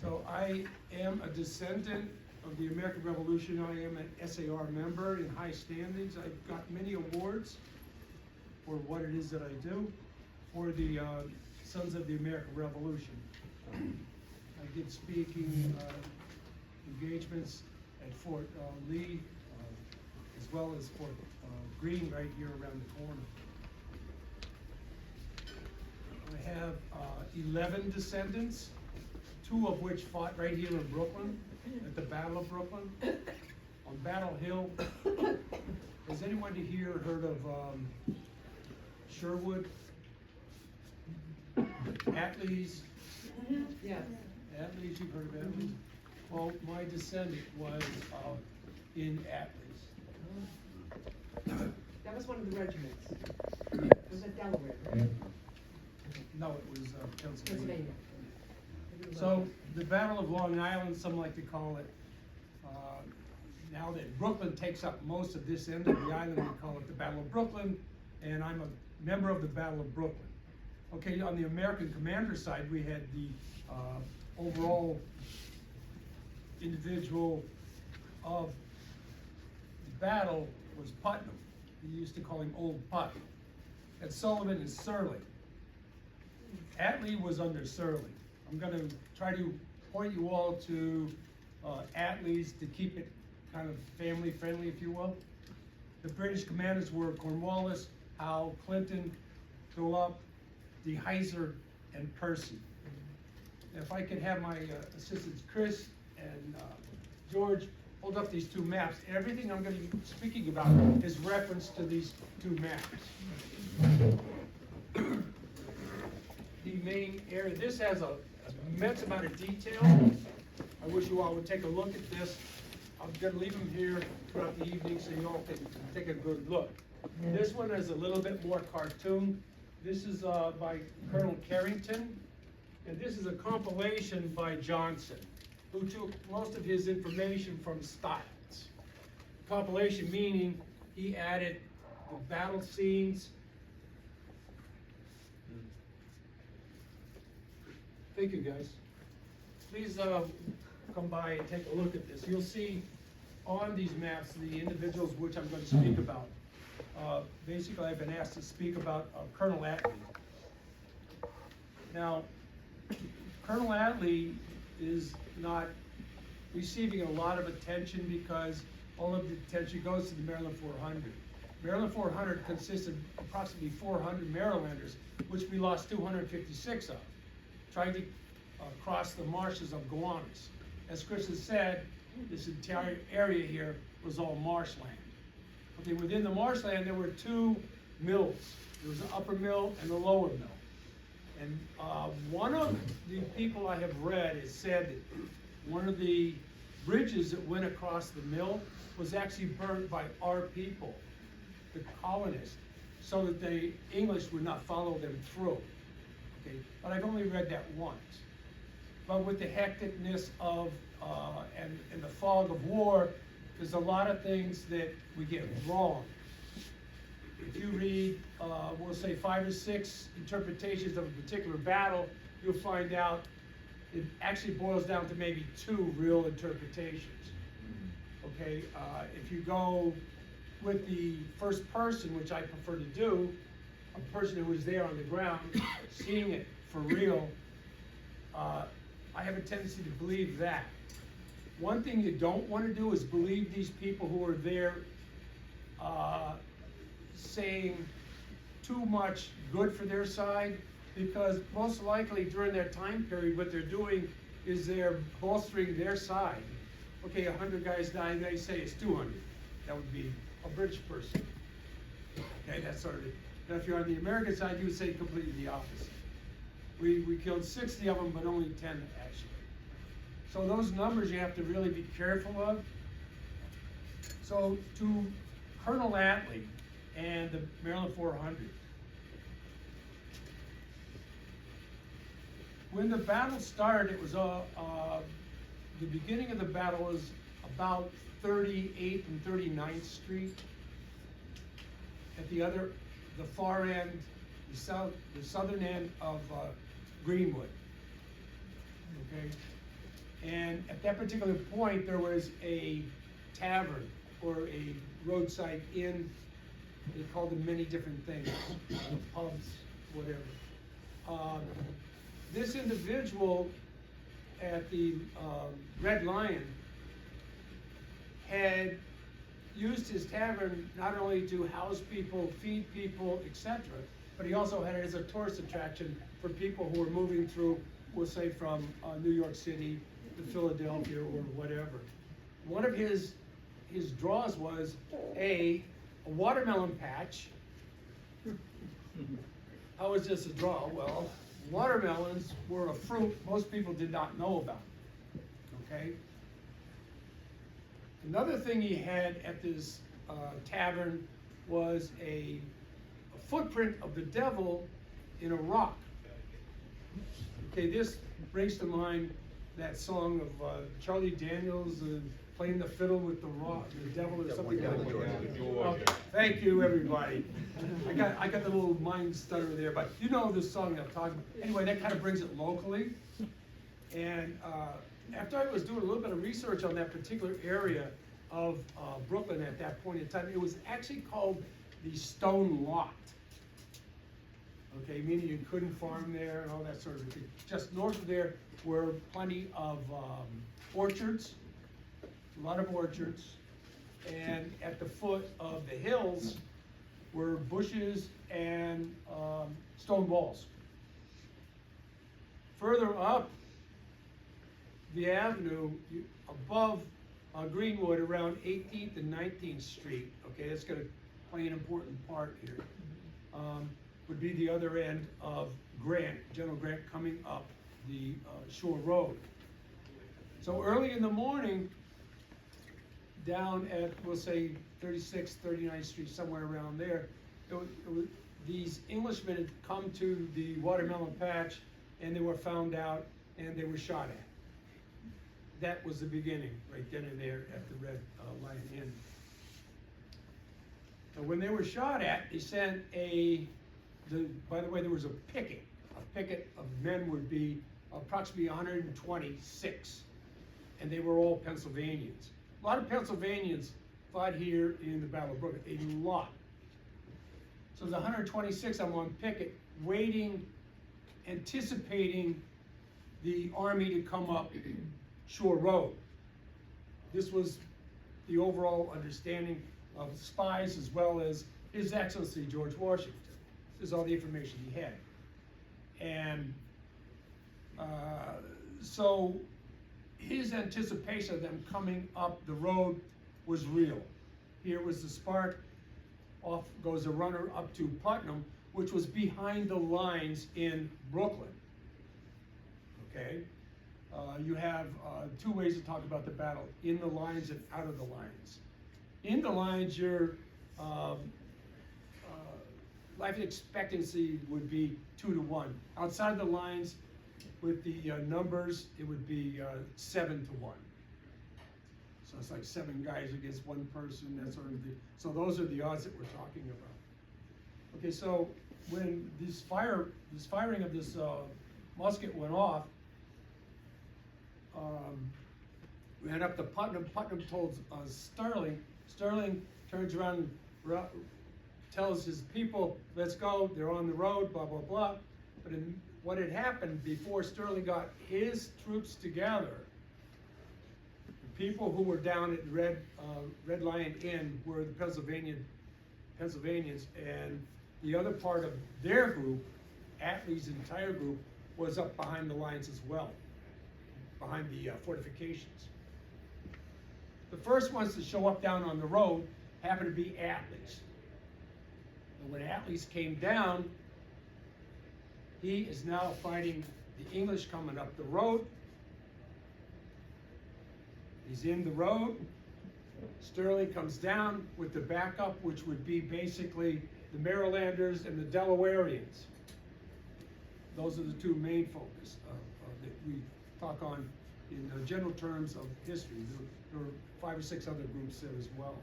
So I am a descendant of the American Revolution. I am an SAR member in high standings. I've got many awards for what it is that I do for the Sons of the American Revolution. I did speaking engagements at Fort Lee, as well as Fort Greene right here around the corner. I have 11 descendants, 2 of which fought right here in Brooklyn, at the Battle of Brooklyn, on Battle Hill. Has anyone here heard of Sherwood? Atlees? Yes. Atlees, you've heard of Atlees? Well, my descendant was in Atlees. That was one of the regiments. Was it Delaware? No, it was Pennsylvania. Pennsylvania. So the Battle of Long Island, some like to call it, now that Brooklyn takes up most of this end of the island, we call it the Battle of Brooklyn, and I'm a member of the Battle of Brooklyn. Okay, on the American commander side, we had the overall individual of the battle was Putnam. We used to call him Old Put. And Sullivan and Surley. Atlee was under Surley. I'm going to try to point you all to Atlees to keep it kind of family friendly, if you will. The British commanders were Cornwallis, Howe, Clinton, Thurlope, De Heiser, and Percy. If I could have my assistants Chris and George hold up these 2 maps. Everything I'm going to be speaking about is reference to these 2 maps. The main area, this has an immense amount of detail. I wish you all would take a look at this. I'm going to leave them here throughout the evening so you all can take a good look. This one is a little bit more cartoon. This is by Colonel Carrington, and this is a compilation by Johnson, who took most of his information from Stiles. Compilation meaning he added the battle scenes. Thank you, guys. Please come by and take a look at this. You'll see on these maps the individuals which I'm going to speak about. Basically, I've been asked to speak about Colonel Atlee. Now, Colonel Atlee is not receiving a lot of attention because all of the attention goes to the Maryland 400. Maryland 400 consists of approximately 400 Marylanders, which we lost 256 of, trying to cross the marshes of Gowanus. As Chris has said, this entire area here was all marshland. Okay, within the marshland there were 2 mills. There was an upper mill and a lower mill. And one of the people I have read has said that one of the bridges that went across the mill was actually burnt by our people, the colonists. so that the English would not follow them through. Okay, but I've only read that once. But with the hecticness of, and the fog of war, there's a lot of things that we get wrong. If you read, we'll say 5 or 6 interpretations of a particular battle, you'll find out it actually boils down to maybe 2 real interpretations. Okay, if you go with the first person, which I prefer to do, a person who was there on the ground, seeing it for real, I have a tendency to believe that. One thing you don't want to do is believe these people who are there saying too much good for their side, because most likely during that time period, what they're doing is they're bolstering their side. Okay, 100 guys died, they say it's 200. That would be a British person. Okay, that's sort of it. Now, if you're on the American side, you would say completely the opposite. We killed 60 of them, but only 10 actually. So those numbers you have to really be careful of. So to Colonel Attlee and the Maryland 400, when the battle started, it was the beginning of the battle was about 38th and 39th Street. At the far end, the southern end of Greenwood. Okay, and at that particular point, there was a tavern or a roadside inn. They called them many different things, pubs, whatever. This individual at the Red Lion had used his tavern not only to house people, feed people, etc., but he also had it as a tourist attraction for people who were moving through, we'll say from New York City to Philadelphia or whatever. One of his draws was a watermelon patch. How is this a draw? Well, watermelons were a fruit most people did not know about. Okay? Another thing he had at this tavern was a footprint of the devil in a rock. Okay, this brings to mind that song of Charlie Daniels playing the fiddle with the rock, the devil or something like that. Okay, thank you, everybody. I got the little mind stutter there, but you know the song that I'm talking about. Anyway, that kind of brings it locally. And after I was doing a little bit of research on that particular area of Brooklyn at that point in time, it was actually called the Stone Lot. Okay, meaning you couldn't farm there and all that sort of thing. Just north of there were plenty of orchards, a lot of orchards, and at the foot of the hills were bushes and stone walls. Further up the avenue, above Greenwood, around 18th and 19th Street, okay, that's going to play an important part here, would be the other end of Grant, General Grant, coming up the Shore Road. So early in the morning, down at, we'll say, 36th, 39th Street, somewhere around there, these Englishmen had come to the watermelon patch, and they were found out, and they were shot at. That was the beginning, right then and there at the Red Lion Inn. And when they were shot at, they sent by the way, there was a picket. A picket of men would be approximately 126, and they were all Pennsylvanians. A lot of Pennsylvanians fought here in the Battle of Brooklyn, a lot. So the 126 on one picket, waiting, anticipating the army to come up Shore Road. This was the overall understanding of spies as well as His Excellency George Washington. This is all the information he had. And so his anticipation of them coming up the road was real. Here was the spark, off goes a runner up to Putnam, which was behind the lines in Brooklyn. Okay? You have 2 ways to talk about the battle: in the lines and out of the lines. In the lines, you're life expectancy would be 2 to 1. Outside the lines, with the numbers, it would be 7 to 1. So it's like 7 guys against 1 person, that sort of thing. So those are the odds that we're talking about. Okay, so when this firing of this musket went off, we went up to Putnam. Putnam told Sterling. Sterling turns around and tells his people, let's go, they're on the road, blah, blah, blah. But what had happened before Sterling got his troops together, the people who were down at Red Lion Inn were the Pennsylvanians, and the other part of their group, Attlee's entire group, was up behind the lines as well, behind the fortifications. The first ones to show up down on the road happened to be Attlee's. And when Attlee's came down, he is now fighting the English coming up the road. He's in the road. Sterling comes down with the backup, which would be basically the Marylanders and the Delawareans. Those are the 2 main focus that we talk on in general terms of history. There were 5 or 6 other groups there as well.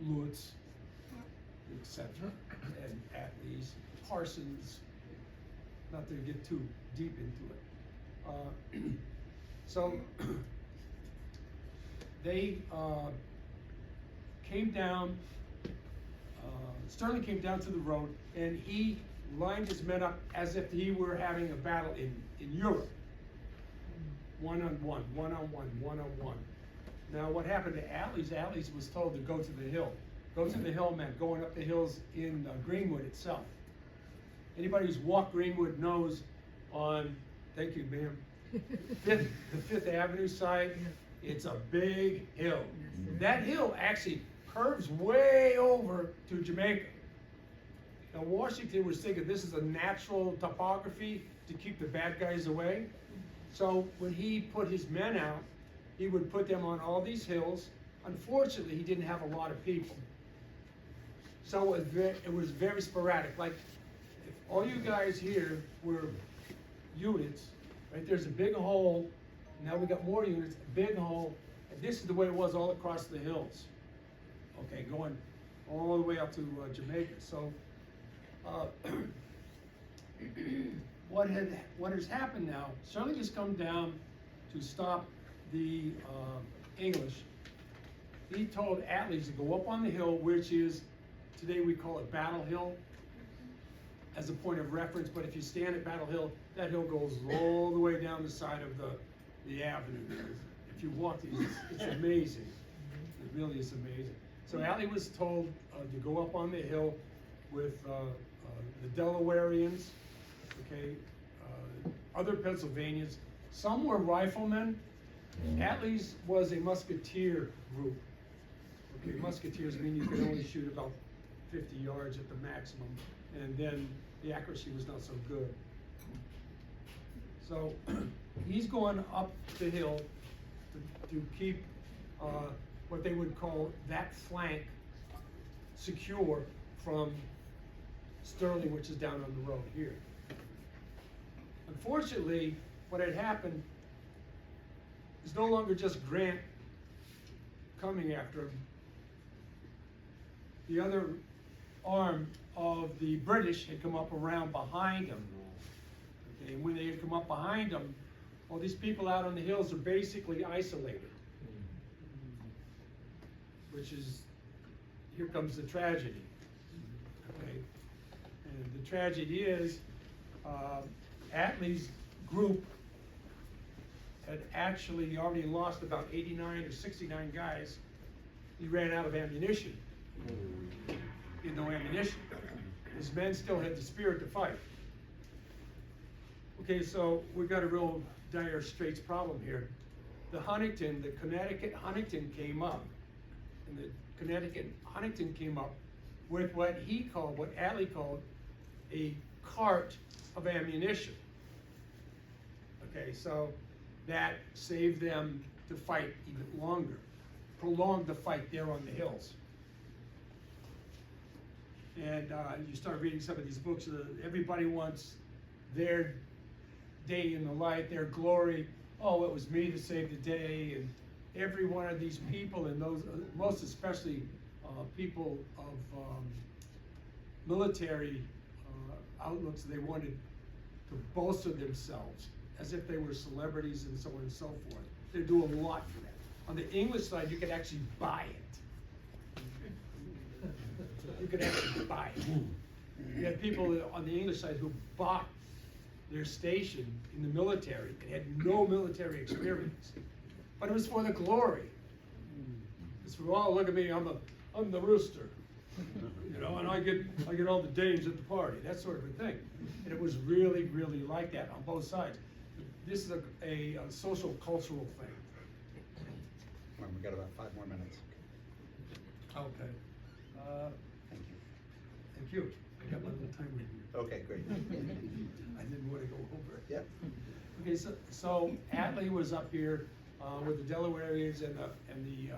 Lutz, etc. And Attlee's, Parsons, not to get too deep into it. So they came down, Sterling came down to the road, and he lined his men up as if he were having a battle in Europe. One-on-one, one-on-one, one-on-one. Now what happened to Attlee's? Attlee's was told to go to the hill. Go to the hill meant going up the hills in Greenwood itself. Anybody who's walked Greenwood knows on, thank you ma'am, the 5th Avenue side, it's a big hill. That hill actually curves way over to Jamaica. Now Washington was thinking this is a natural topography to keep the bad guys away. So when he put his men out, he would put them on all these hills. Unfortunately, he didn't have a lot of people. So it was very sporadic. Like, if all you guys here were units, right, there's a big hole, now we got more units, a big hole, and this is the way it was all across the hills. Okay, going all the way up to Jamaica. So, what has happened now, Sterling has come down to stop the English. He told Attlee's to go up on the hill, which is, today we call it Battle Hill, as a point of reference, but if you stand at Battle Hill, that hill goes all the way down the side of the avenue. If you walk it, it's amazing. It really is amazing. So Attlee was told to go up on the hill with the Delawareans, okay, other Pennsylvanians. Some were riflemen. Attlee's was a musketeer group. Okay, musketeers mean you can only shoot about 50 yards at the maximum, and then the accuracy was not so good. So he's going up the hill to keep what they would call that flank secure from Sterling, which is down on the road here. Unfortunately, what had happened is no longer just Grant coming after him. The other arm of the British had come up around behind him. Okay, and when they had come up behind him, all these people out on the hills are basically isolated. Which is, here comes the tragedy. Okay, and the tragedy is, Attlee's group had actually already lost about 89 or 69 guys. He ran out of ammunition. He had no ammunition. His men still had the spirit to fight. Okay, so we've got a real dire straits problem here. The Connecticut Huntington came up, and the Connecticut Huntington came up with what Attlee called a cart of ammunition. Okay, so that saved them to fight even longer, prolonged the fight there on the hills. And you start reading some of these books, everybody wants their day in the light, their glory. Oh, it was me to save the day. And every one of these people, and those, most especially people of military outlooks, they wanted to bolster themselves as if they were celebrities and so on and so forth. They're doing a lot for that. On the English side, you could actually buy it. You could actually buy it. You had people on the English side who bought their station in the military and had no military experience, but it was for the glory. It's for, oh, look at me, I'm the rooster, you know, and I get all the dames at the party, that sort of a thing. And it was really, really like that on both sides. This is a social cultural thing. Well, we got about 5 more minutes. Okay. Thank you. Thank you. I got my little timer here. Okay, great. I didn't want to go over it. Yep. Okay, so Atlee was up here with the Delawareans and the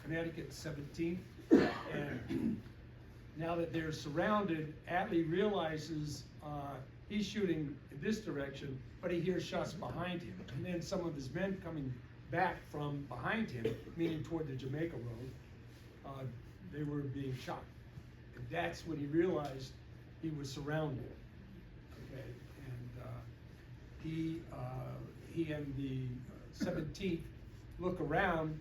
Connecticut 17th, and now that they're surrounded, Atlee realizes he's shooting in this direction, but he hears shots behind him, and then some of his men coming back from behind him, meaning toward the Jamaica Road, they were being shot. And that's when he realized he was surrounded. Okay, and he and the 17th look around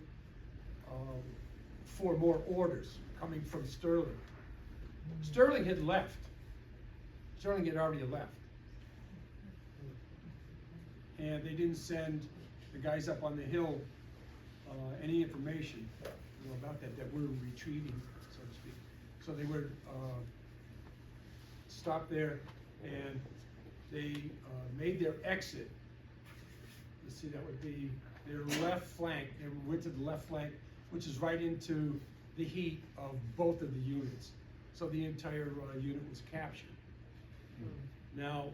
for more orders coming from Sterling. Sterling had left. Sterling had already left. And they didn't send the guys up on the hill any information, you know, about that we're retreating, so to speak. So they were stopped there, and they made their exit. Let's see, that would be their left flank. They went to the left flank, which is right into the heat of both of the units. So the entire unit was captured. Now,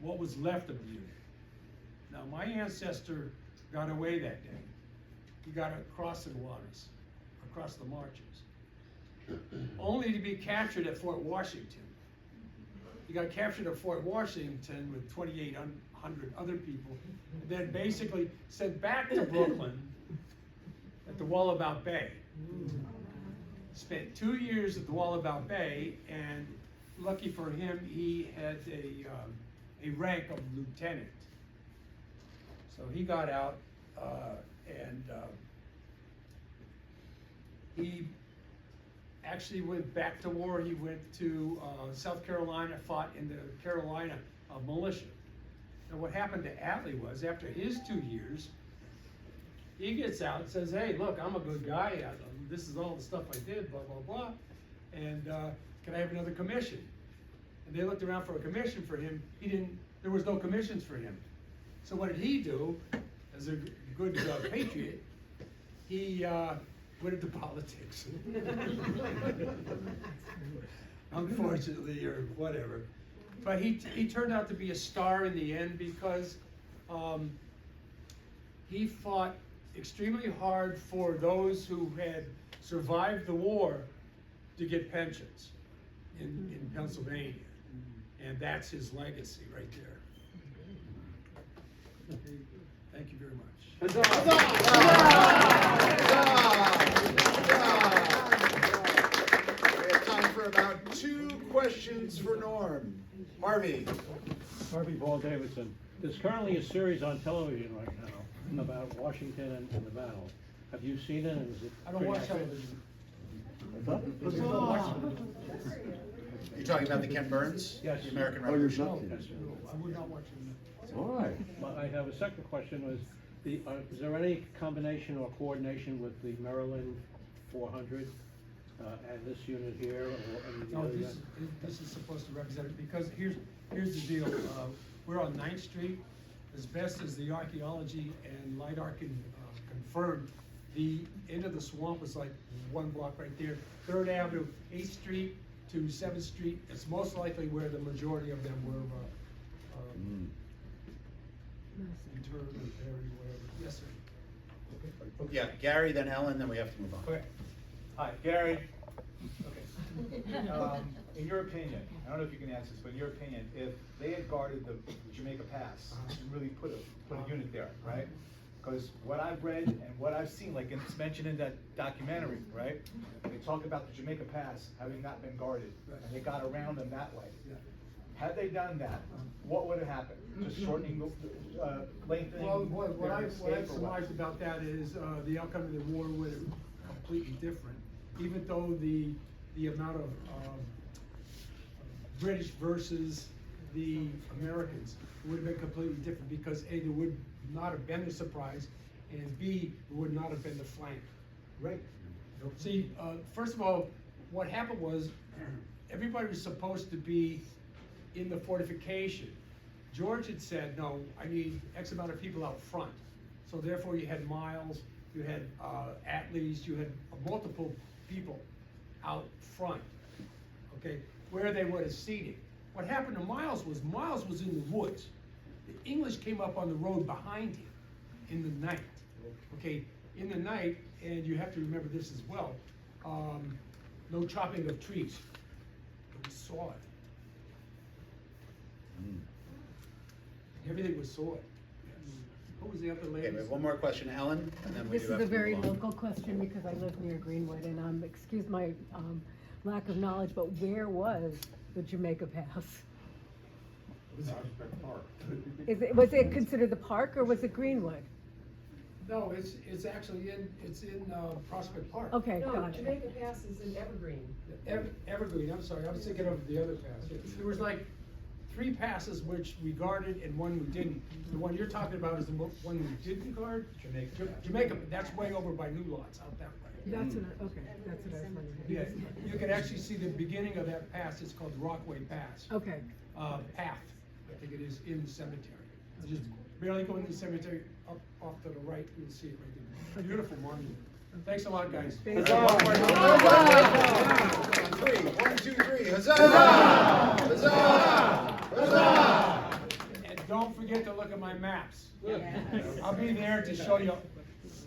what was left of the unit? Now, my ancestor got away that day. He got across the waters, across the marches, only to be captured at Fort Washington. He got captured at Fort Washington with 2,800 other people, and then basically sent back to Brooklyn at the Wallabout Bay. Spent 2 years at the Wallabout Bay, and lucky for him, he had a rank of lieutenant. So he got out, and he actually went back to war. He went to South Carolina, fought in the Carolina militia. And what happened to Atlee was, after his 2 years, he gets out and says, hey, look, I'm a good guy. This is all the stuff I did, blah, blah, blah. And can I have another commission? And they looked around for a commission for him. There was no commissions for him. So what did he do, as a good patriot? He went into politics. Unfortunately, or whatever. But he turned out to be a star in the end, because he fought extremely hard for those who had survived the war to get pensions in Pennsylvania. And that's his legacy right there. Thank you very much. We have time for about 2 questions for Norm. Harvey. Harvey Ball Davidson. There's currently a series on television right now about Washington and the battle. Have you seen it? And is it I don't watch television. You're talking about the Ken Burns? Yes. The American Oh, Revolution? Yes. I would not watch it. All right. Well, I have a second question. Is there any combination or coordination with the Maryland 400 and this unit here, or any of the No, other this is supposed to represent it, because here's the deal. We're on 9th Street. As best as the archaeology and LIDAR can confirm, the end of the swamp was like 1 block right there. 3rd Avenue, 8th Street to 7th Street. It's most likely where the majority of them were interred or buried, whatever. Yes, sir. Yeah, Gary, then Ellen, then we have to move on. Okay. Hi, Gary. Okay. In your opinion, I don't know if you can answer this, but in your opinion, if they had guarded the Jamaica Pass and really put a unit there, right? Because what I've read and what I've seen, like it's mentioned in that documentary, right? They talk about the Jamaica Pass having not been guarded, and they got around them that way. Had they done that, what would have happened? Just shortening, lengthening? Well, what their I've escape or what? surmised about that is, the outcome of the war would have completely different, even though the amount of, British versus the Americans would have been completely different, because A, there would not have been the surprise, and B, there would not have been the flank. Right. See, first of all, what happened was, everybody was supposed to be in the fortification. George had said, no, I need X amount of people out front. So therefore you had Miles, you had Atlees, you had multiple people out front, okay, where they were seated. What happened to Miles was in the woods. The English came up on the road behind him in the night, okay, in the night, and you have to remember this as well, no chopping of trees. We saw it. Everything was sold. What was the other lady? Okay, we have one more question, Ellen, and then we This do is have a to very move on. local question because I live near Greenwood, and excuse my lack of knowledge, but where was the Jamaica Pass? Was it considered the park, or was it Greenwood? No, it's actually in Prospect Park. Okay, No, got it. Jamaica Pass is in Evergreen. Evergreen, I'm sorry, I was thinking of the other pass. There was like 3 passes which we guarded and 1 we didn't. The one you're talking about is the one we didn't guard? Jamaica, that's way over by New Lots, out that way. That's what I was wondering. Yeah, you can actually see the beginning of that pass, it's called Rockaway Pass. Okay, Path, I think it is, in the cemetery. You just barely go in the cemetery, up off to the right, you'll see it right there. Beautiful monument. Thanks a lot, guys. Thank All right, one more. 3, 1, 2, 3, huzzah! Huzzah! Huzzah! And don't forget to look at my maps. I'll be there to show you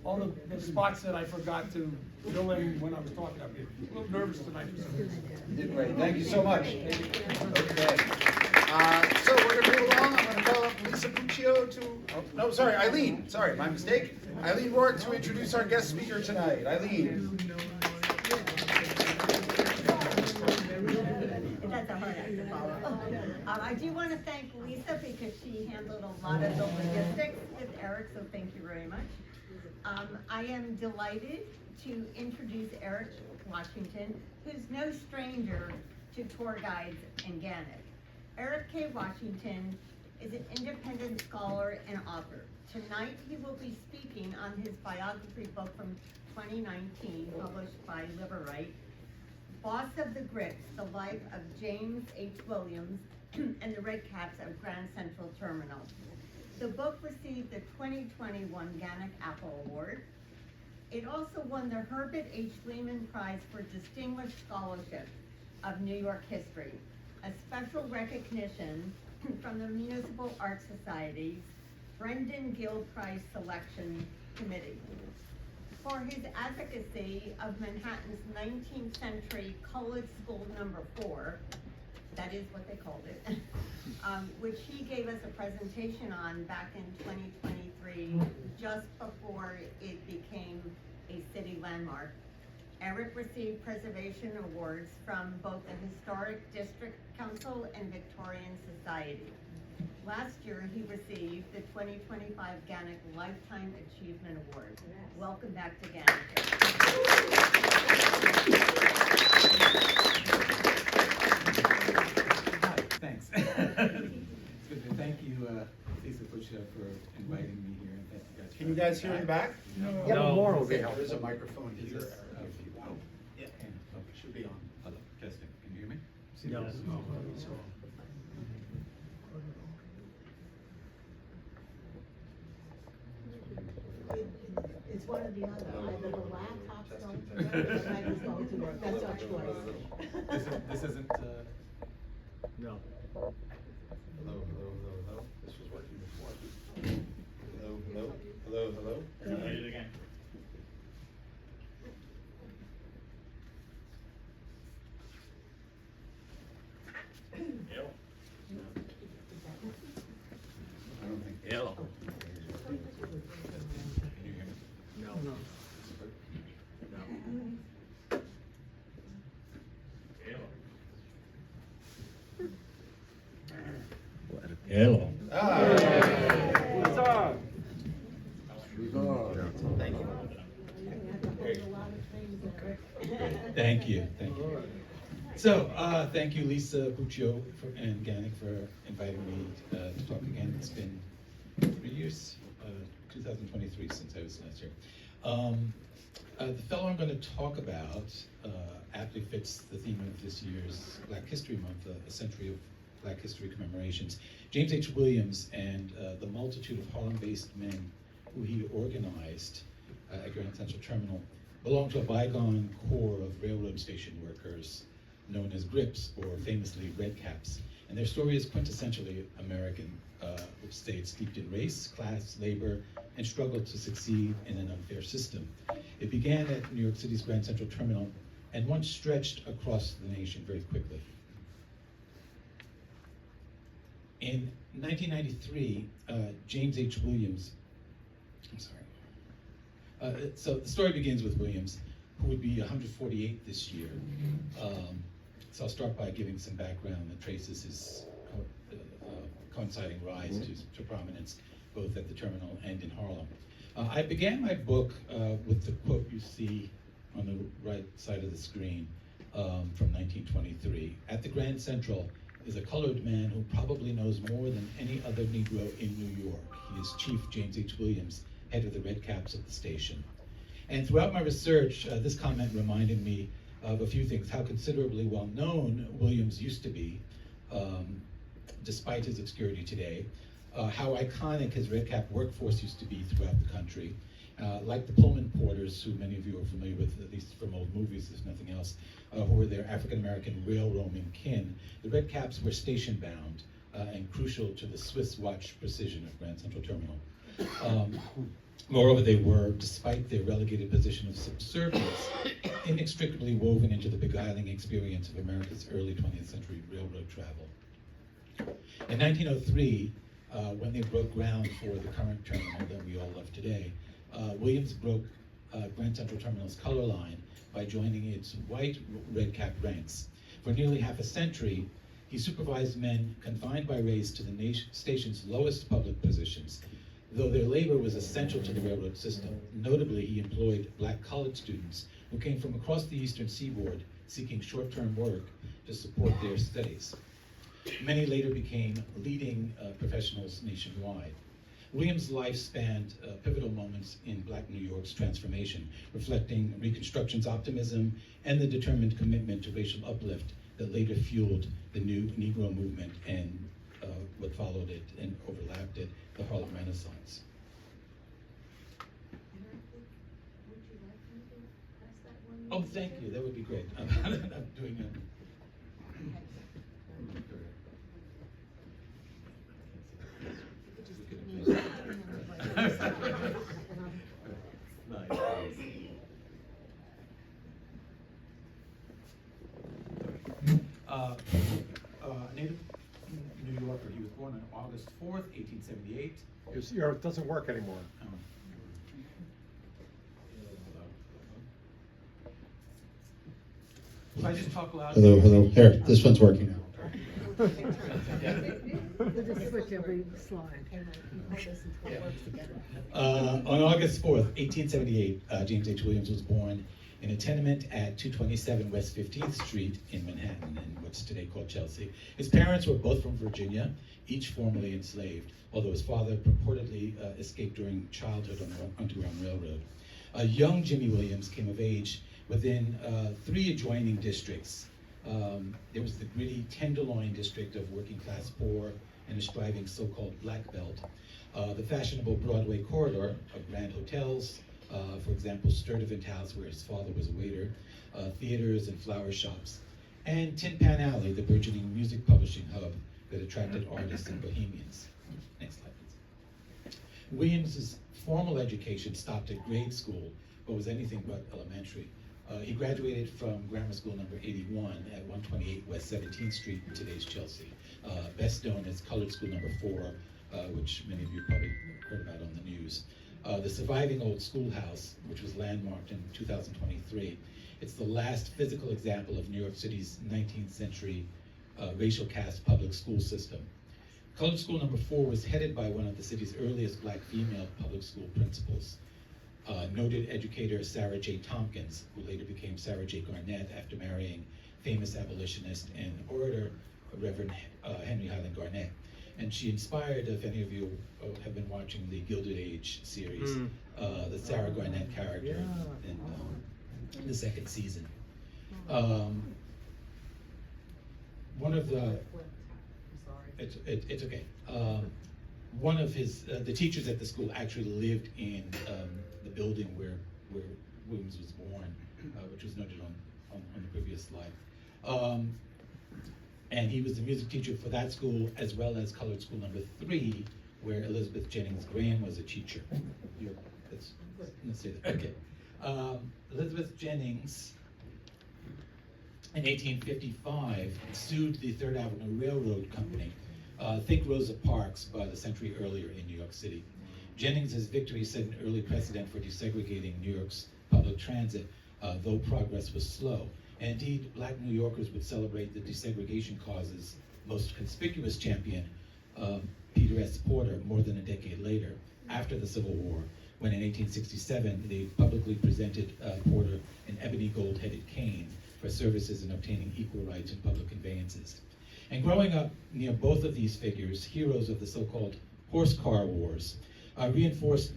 all the spots that I forgot to fill in when I was talking up here. A little nervous tonight. You did great, thank you so much. Okay. So we're gonna move along, I'm gonna call up Lisa Puccio to, oh, no, sorry, Eileen, sorry, my mistake. Eileen Rourke to introduce our guest speaker tonight. Eileen. That's a hard act to follow. I do want to thank Lisa because she handled a lot of the logistics with Eric, so thank you very much. I am delighted to introduce Eric Washington, who's no stranger to tour guides in GANYC. Eric K. Washington is an independent scholar and author. Tonight he will be speaking on his biography book from 2019, published by Liverite, Boss of the Grits, the life of James H. Williams and the Red Caps of Grand Central Terminal. The book received the 2021 GANYC Apple Award. It also won the Herbert H. Lehman Prize for Distinguished Scholarship of New York History, a special recognition from the Municipal Art Society's Brendan Gill Prize Selection Committee. For his advocacy of Manhattan's 19th century colored school number 4, that is what they called it, which he gave us a presentation on back in 2023, just before it became a city landmark. Eric received preservation awards from both the Historic District Council and Victorian Society. Last year, he received the 2025 GANYC Lifetime Achievement Award. Welcome back to GANYC. Hi, thanks. It's good to thank you, Lisa Puccio, for inviting me here, and thank you guys. Can you guys hear in the back? No. Okay, there is a microphone Is here. this- Eric, if you want. Yeah, should be on. Hello, testing, can you hear me? No. It's one or the other, either the laptop's going to work, or the mic is going to work, that's our choice. This isn't, No. Hello, hello, hello, hello. This was working before. Hello, hello, hello, hello. Read it again. Hello. Thank you. So, thank you, Lisa Buccio and GANYC for inviting me to talk again. It's been 3 years, 2023 since I was last here. The fellow I'm going to talk about aptly fits the theme of this year's Black History Month, a century of Black history commemorations. James H. Williams and the multitude of Harlem-based men who he organized at Grand Central Terminal belong to a bygone core of railroad station workers known as grips, or famously redcaps. And their story is quintessentially American, which stayed steeped in race, class, labor, and struggled to succeed in an unfair system. It began at New York City's Grand Central Terminal and once stretched across the nation very quickly. In 1993, James H. Williams, so the story begins with Williams, who would be 148 this year. So I'll start by giving some background that traces his coinciding rise to prominence, both at the terminal and in Harlem. I began my book with the quote you see on the right side of the screen from 1923. At the Grand Central is a colored man who probably knows more than any other Negro in New York. He is Chief James H. Williams, head of the Redcaps at the station. And throughout my research, this comment reminded me of a few things: how considerably well known Williams used to be, despite his obscurity today, how iconic his Redcap workforce used to be throughout the country. Like the Pullman porters, who many of you are familiar with, at least from old movies, if nothing else, who were their African-American rail roaming kin, the Redcaps were station-bound and crucial to the Swiss watch precision of Grand Central Terminal. Moreover, they were, despite their relegated position of subservience, inextricably woven into the beguiling experience of America's early 20th century railroad travel. In 1903, when they broke ground for the current terminal that we all love today, Williams broke Grand Central Terminal's color line by joining its white redcap ranks. For nearly half a century, he supervised men confined by race to the station's lowest public positions, though their labor was essential to the railroad system. Notably, he employed black college students who came from across the eastern seaboard seeking short-term work to support their studies. Many later became leading professionals nationwide. Williams' life spanned pivotal moments in Black New York's transformation, reflecting Reconstruction's optimism and the determined commitment to racial uplift that later fueled the new Negro movement and what followed it and overlapped it, the Harlem Renaissance. Oh, thank you, that would be great. I'm doing a... Native New Yorker. He was born on August 4th, 1878. It doesn't work anymore. If I just talk loud. Hello. Here, this one's working now. We'll just switch every slide. On August 4th, 1878, James H. Williams was born in a tenement at 227 West 15th Street in Manhattan, in what's today called Chelsea. His parents were both from Virginia, each formerly enslaved, although his father purportedly escaped during childhood on the Underground Railroad. Young Jimmy Williams came of age within 3 adjoining districts. There was the gritty Tenderloin district of working class poor and a striving so-called black belt. The fashionable Broadway corridor of grand hotels, for example, Sturtevant House, where his father was a waiter, theaters and flower shops, and Tin Pan Alley, the burgeoning music publishing hub that attracted artists and bohemians. Next slide, please. Williams's formal education stopped at grade school, but was anything but elementary. He graduated from grammar school number 81 at 128 West 17th Street in today's Chelsea, best known as colored school number 4, which many of you probably heard about on the news. The surviving old schoolhouse, which was landmarked in 2023, it's the last physical example of New York City's 19th century racial caste public school system. Colored School number 4 was headed by one of the city's earliest black female public school principals, noted educator Sarah J. Tompkins, who later became Sarah J. Garnett after marrying famous abolitionist and orator Reverend Henry Highland Garnett. And she inspired, if any of you have been watching the Gilded Age series, the Sarah Garnett character in the second season. One of the, it's okay. One of his, the teachers at the school actually lived in the building where Williams was born, which was noted on the previous slide. And he was the music teacher for that school, as well as Colored School number 3, where Elizabeth Jennings Graham was a teacher. Let's say that. Okay. Elizabeth Jennings, in 1855, sued the Third Avenue Railroad Company. Think Rosa Parks by the century earlier in New York City. Jennings's victory set an early precedent for desegregating New York's public transit, though progress was slow. And indeed, black New Yorkers would celebrate the desegregation cause's most conspicuous champion, Peter S. Porter, more than a decade later, after the Civil War, when in 1867 they publicly presented Porter an ebony gold-headed cane for services in obtaining equal rights in public conveyances. And growing up near both of these figures, heroes of the so-called horse car wars, reinforced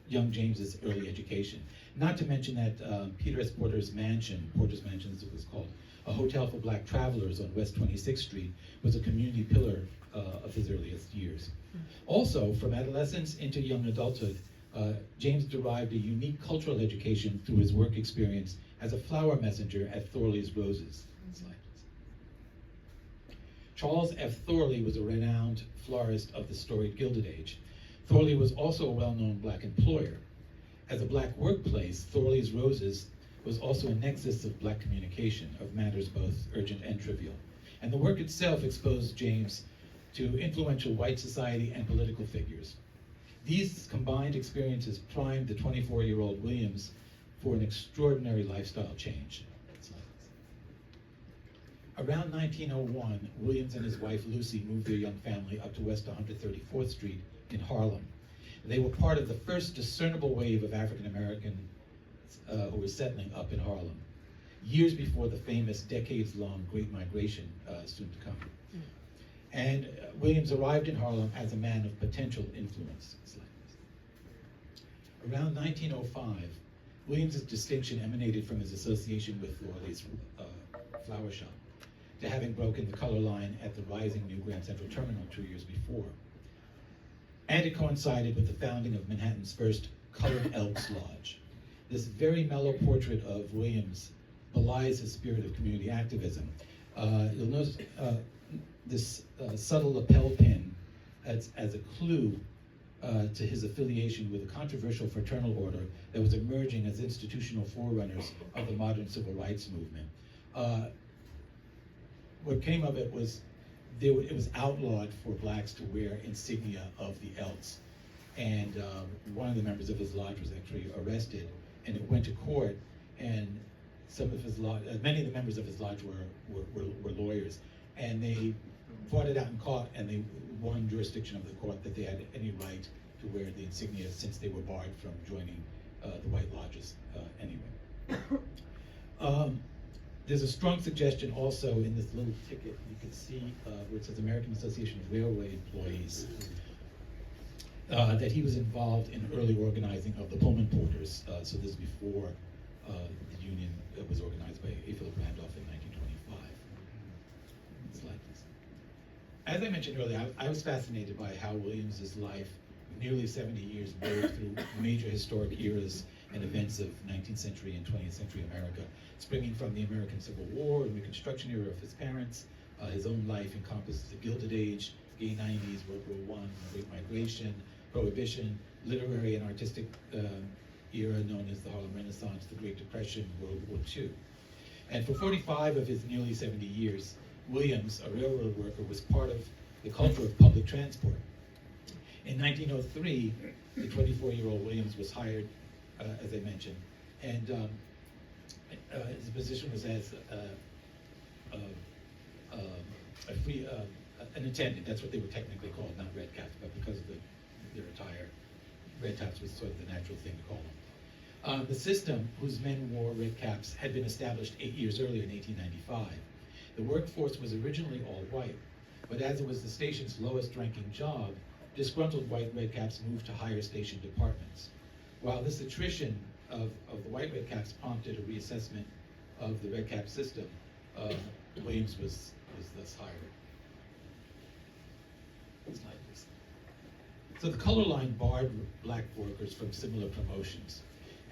young James's early education. Not to mention that Peter S. Porter's mansion as it was called, a hotel for black travelers on West 26th Street, was a community pillar of his earliest years. Also, from adolescence into young adulthood, James derived a unique cultural education through his work experience as a flower messenger at Thorley's Roses. Charles F. Thorley was a renowned florist of the storied Gilded Age. Thorley was also a well-known black employer. As a black workplace, Thorley's Roses was also a nexus of black communication of matters both urgent and trivial. And the work itself exposed James to influential white society and political figures. These combined experiences primed the 24-year-old Williams for an extraordinary lifestyle change. Around 1901, Williams and his wife Lucy moved their young family up to West 134th Street in Harlem. They were part of the first discernible wave of African Americans who were settling up in Harlem, years before the famous decades-long Great Migration soon to come. And Williams arrived in Harlem as a man of potential influence. Around 1905, Williams' distinction emanated from his association with Thorley's flower shop, to having broken the color line at the rising new Grand Central Terminal 2 years before. And it coincided with the founding of Manhattan's first Colored Elks Lodge. This very mellow portrait of Williams belies his spirit of community activism. You'll notice this subtle lapel pin as a clue to his affiliation with a controversial fraternal order that was emerging as institutional forerunners of the modern civil rights movement. What came of it was it was outlawed for blacks to wear insignia of the Elks, and one of the members of his lodge was actually arrested, and it went to court, and many of the members of his lodge were lawyers, and they fought it out in court, and they won jurisdiction of the court that they had any right to wear the insignia since they were barred from joining the white lodges anyway. There's a strong suggestion also in this little ticket, you can see where it says American Association of Railway Employees, that he was involved in early organizing of the Pullman Porters. So this is before the union was organized by A. Philip Randolph in 1925. It's like this. As I mentioned earlier, I was fascinated by how Williams's life, nearly 70 years, moved through major historic eras and events of 19th century and 20th century America, springing from the American Civil War and Reconstruction era of his parents. His own life encompassed the Gilded Age, gay 90s, World War I, the Great Migration, Prohibition, literary and artistic era known as the Harlem Renaissance, the Great Depression, World War II. And for 45 of his nearly 70 years, Williams, a railroad worker, was part of the culture of public transport. In 1903, the 24-year-old Williams was hired, as I mentioned, and his position was as an attendant. That's what they were technically called, not red caps, but because of their attire, red caps was sort of the natural thing to call them. The system, whose men wore red caps, had been established 8 years earlier in 1895. The workforce was originally all white, but as it was the station's lowest ranking job, disgruntled white red caps moved to higher station departments. While this attrition of the white red caps prompted a reassessment of the red cap system, Williams was thus hired. Slide, please. So the color line barred black workers from similar promotions.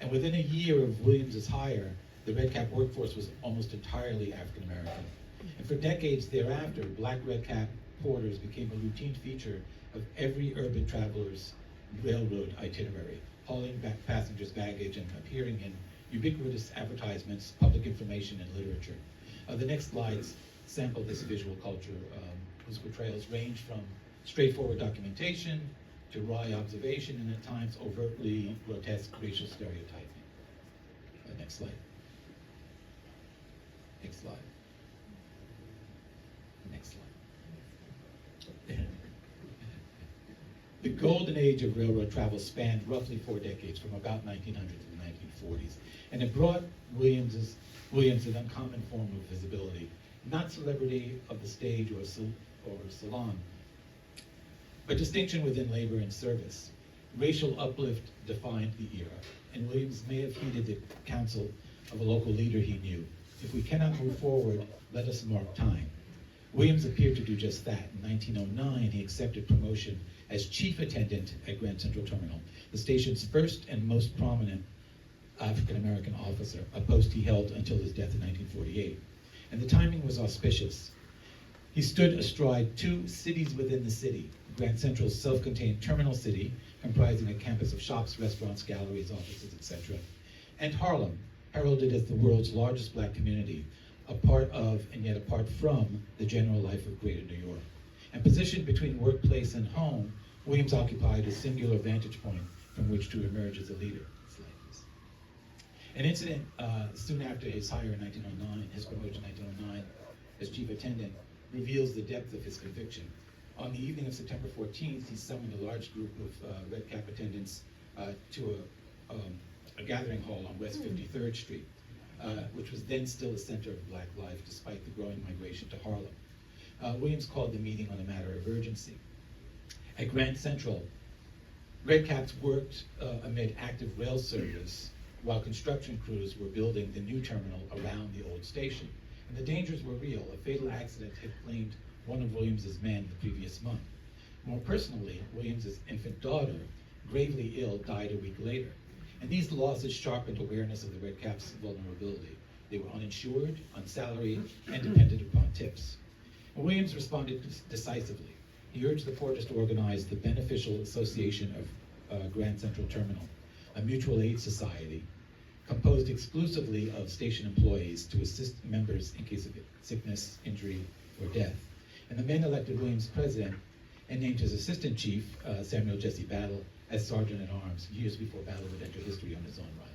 And within a year of Williams's hire, the red cap workforce was almost entirely African American. And for decades thereafter, black red cap porters became a routine feature of every urban traveler's railroad itinerary, hauling back passengers' baggage and appearing in ubiquitous advertisements, public information, and literature. The next slides sample this visual culture, whose portrayals range from straightforward documentation to wry observation and at times overtly grotesque racial stereotyping. Next slide. Next slide. Next slide. The golden age of railroad travel spanned roughly 4 decades, from about 1900 to the 1940s, and it brought Williams an uncommon form of visibility, not celebrity of the stage or salon, but distinction within labor and service. Racial uplift defined the era, and Williams may have heeded the counsel of a local leader he knew. If we cannot move forward, let us mark time. Williams appeared to do just that. In 1909, he accepted promotion as chief attendant at Grand Central Terminal, the station's first and most prominent African-American officer, a post he held until his death in 1948. And the timing was auspicious. He stood astride 2 cities within the city: Grand Central's self-contained terminal city, comprising a campus of shops, restaurants, galleries, offices, etc., and Harlem, heralded as the world's largest black community, a part of and yet apart from the general life of Greater New York. And positioned between workplace and home, Williams occupied a singular vantage point from which to emerge as a leader. An incident soon after his hire in 1909, his promotion in 1909 as chief attendant, reveals the depth of his conviction. On the evening of September 14th, he summoned a large group of red cap attendants to a gathering hall on West 53rd Street, which was then still the center of black life despite the growing migration to Harlem. Williams called the meeting on a matter of urgency. At Grand Central, red caps worked amid active rail service while construction crews were building the new terminal around the old station. And the dangers were real. A fatal accident had claimed one of Williams's men the previous month. More personally, Williams's infant daughter, gravely ill, died a week later. And these losses sharpened awareness of the red caps' vulnerability. They were uninsured, unsalaried, and dependent upon tips. And Williams responded decisively. He urged the porters to organize the Beneficial Association of Grand Central Terminal, a mutual aid society composed exclusively of station employees to assist members in case of sickness, injury, or death. And the men elected Williams president and named his assistant chief, Samuel Jesse Battle, as sergeant-at-arms years before Battle would enter history on his own right.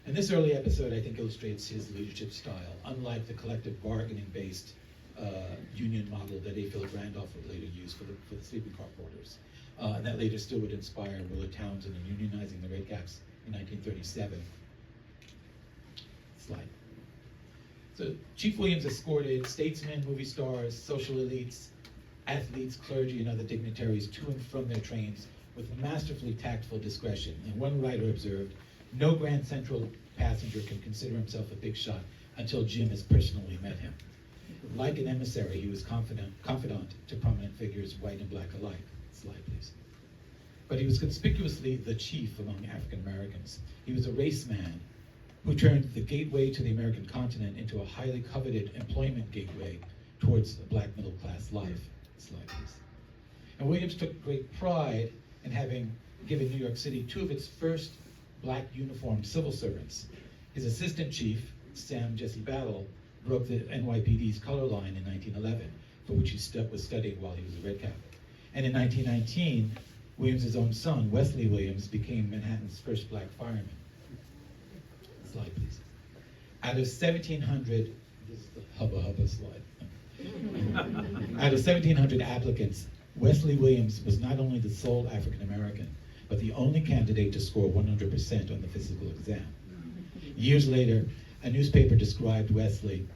And this early episode, I think, illustrates his leadership style. Unlike the collective bargaining-based union model that A. Philip Randolph would later use for the sleeping car porters, and that later still would inspire Willard Townsend in unionizing the red caps in 1937. Slide. So Chief Williams escorted statesmen, movie stars, social elites, athletes, clergy, and other dignitaries to and from their trains with masterfully tactful discretion. And one writer observed, no Grand Central passenger can consider himself a big shot until Jim has personally met him. Like an emissary, he was confidant to prominent figures, white and black alike. Slide, please. But he was conspicuously the chief among African Americans. He was a race man who turned the gateway to the American continent into a highly coveted employment gateway towards a black middle class life. Slide, please. And Williams took great pride in having given New York City 2 of its first black uniformed civil servants. His assistant chief, Sam Jesse Battle, broke the NYPD's color line in 1911, for which he was studying while he was a red cap. And in 1919, Williams' own son, Wesley Williams, became Manhattan's first black fireman. Slide, please. Out of 1,700, this is the hubba slide. Out of 1,700 applicants, Wesley Williams was not only the sole African American, but the only candidate to score 100% on the physical exam. Years later, a newspaper described Wesley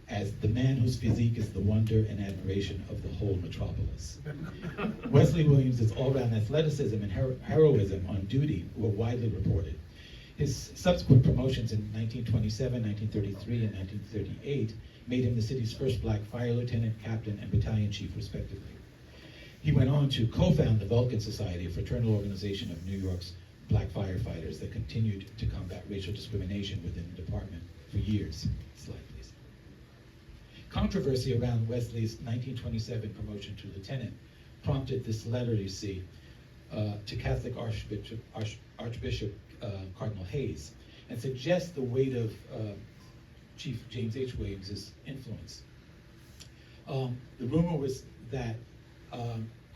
as the man whose physique is the wonder and admiration of the whole metropolis. Wesley Williams' all-round athleticism and heroism on duty were widely reported. His subsequent promotions in 1927, 1933, and 1938 made him the city's first black fire lieutenant, captain, and battalion chief, respectively. He went on to co-found the Vulcan Society, a fraternal organization of New York's black firefighters that continued to combat racial discrimination within the department for years. Slide, please. Controversy around Wesley's 1927 promotion to lieutenant prompted this letter, you see, to Catholic Archbishop Cardinal Hayes, and suggests the weight of Chief James H. Williams' influence. The rumor was that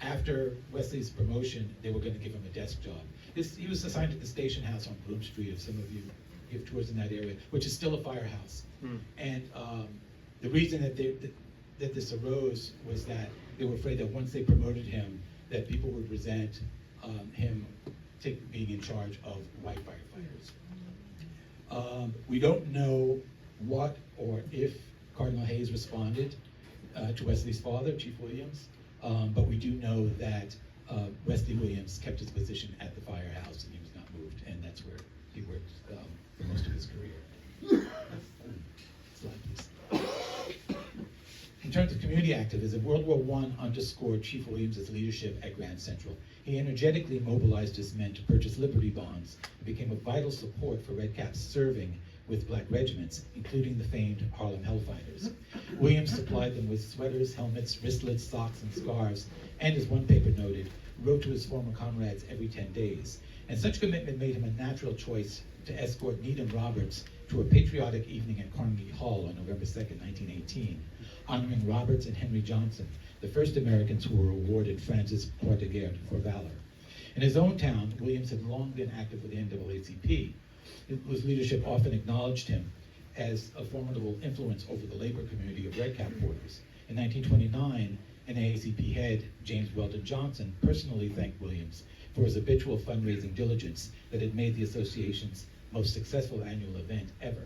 after Wesley's promotion, they were going to give him a desk job. He was assigned to the station house on Broome Street, if some of you give tours in that area, which is still a firehouse. And the reason that this arose was that they were afraid that once they promoted him, that people would resent him being in charge of white firefighters. We don't know what or if Cardinal Hayes responded to Wesley's father, Chief Williams, but we do know that Wesley Williams kept his position at the firehouse and he was not moved, and that's where he worked for most of his career. Slide, please. In terms of community activism, World War I underscored Chief Williams' leadership at Grand Central. He energetically mobilized his men to purchase Liberty bonds and became a vital support for Redcaps serving with black regiments, including the famed Harlem Hellfighters. Williams supplied them with sweaters, helmets, wristlets, socks, and scarves, and as one paper noted, wrote to his former comrades every 10 days. And such commitment made him a natural choice to escort Needham Roberts to a patriotic evening at Carnegie Hall on November 2nd, 1918, honoring Roberts and Henry Johnson, the first Americans who were awarded Francis Croix de Guerre for valor. In his own town, Williams had long been active with the NAACP, whose leadership often acknowledged him as a formidable influence over the labor community of Redcap porters. In 1929, NAACP head James Weldon Johnson personally thanked Williams for his habitual fundraising diligence that had made the association's most successful annual event ever.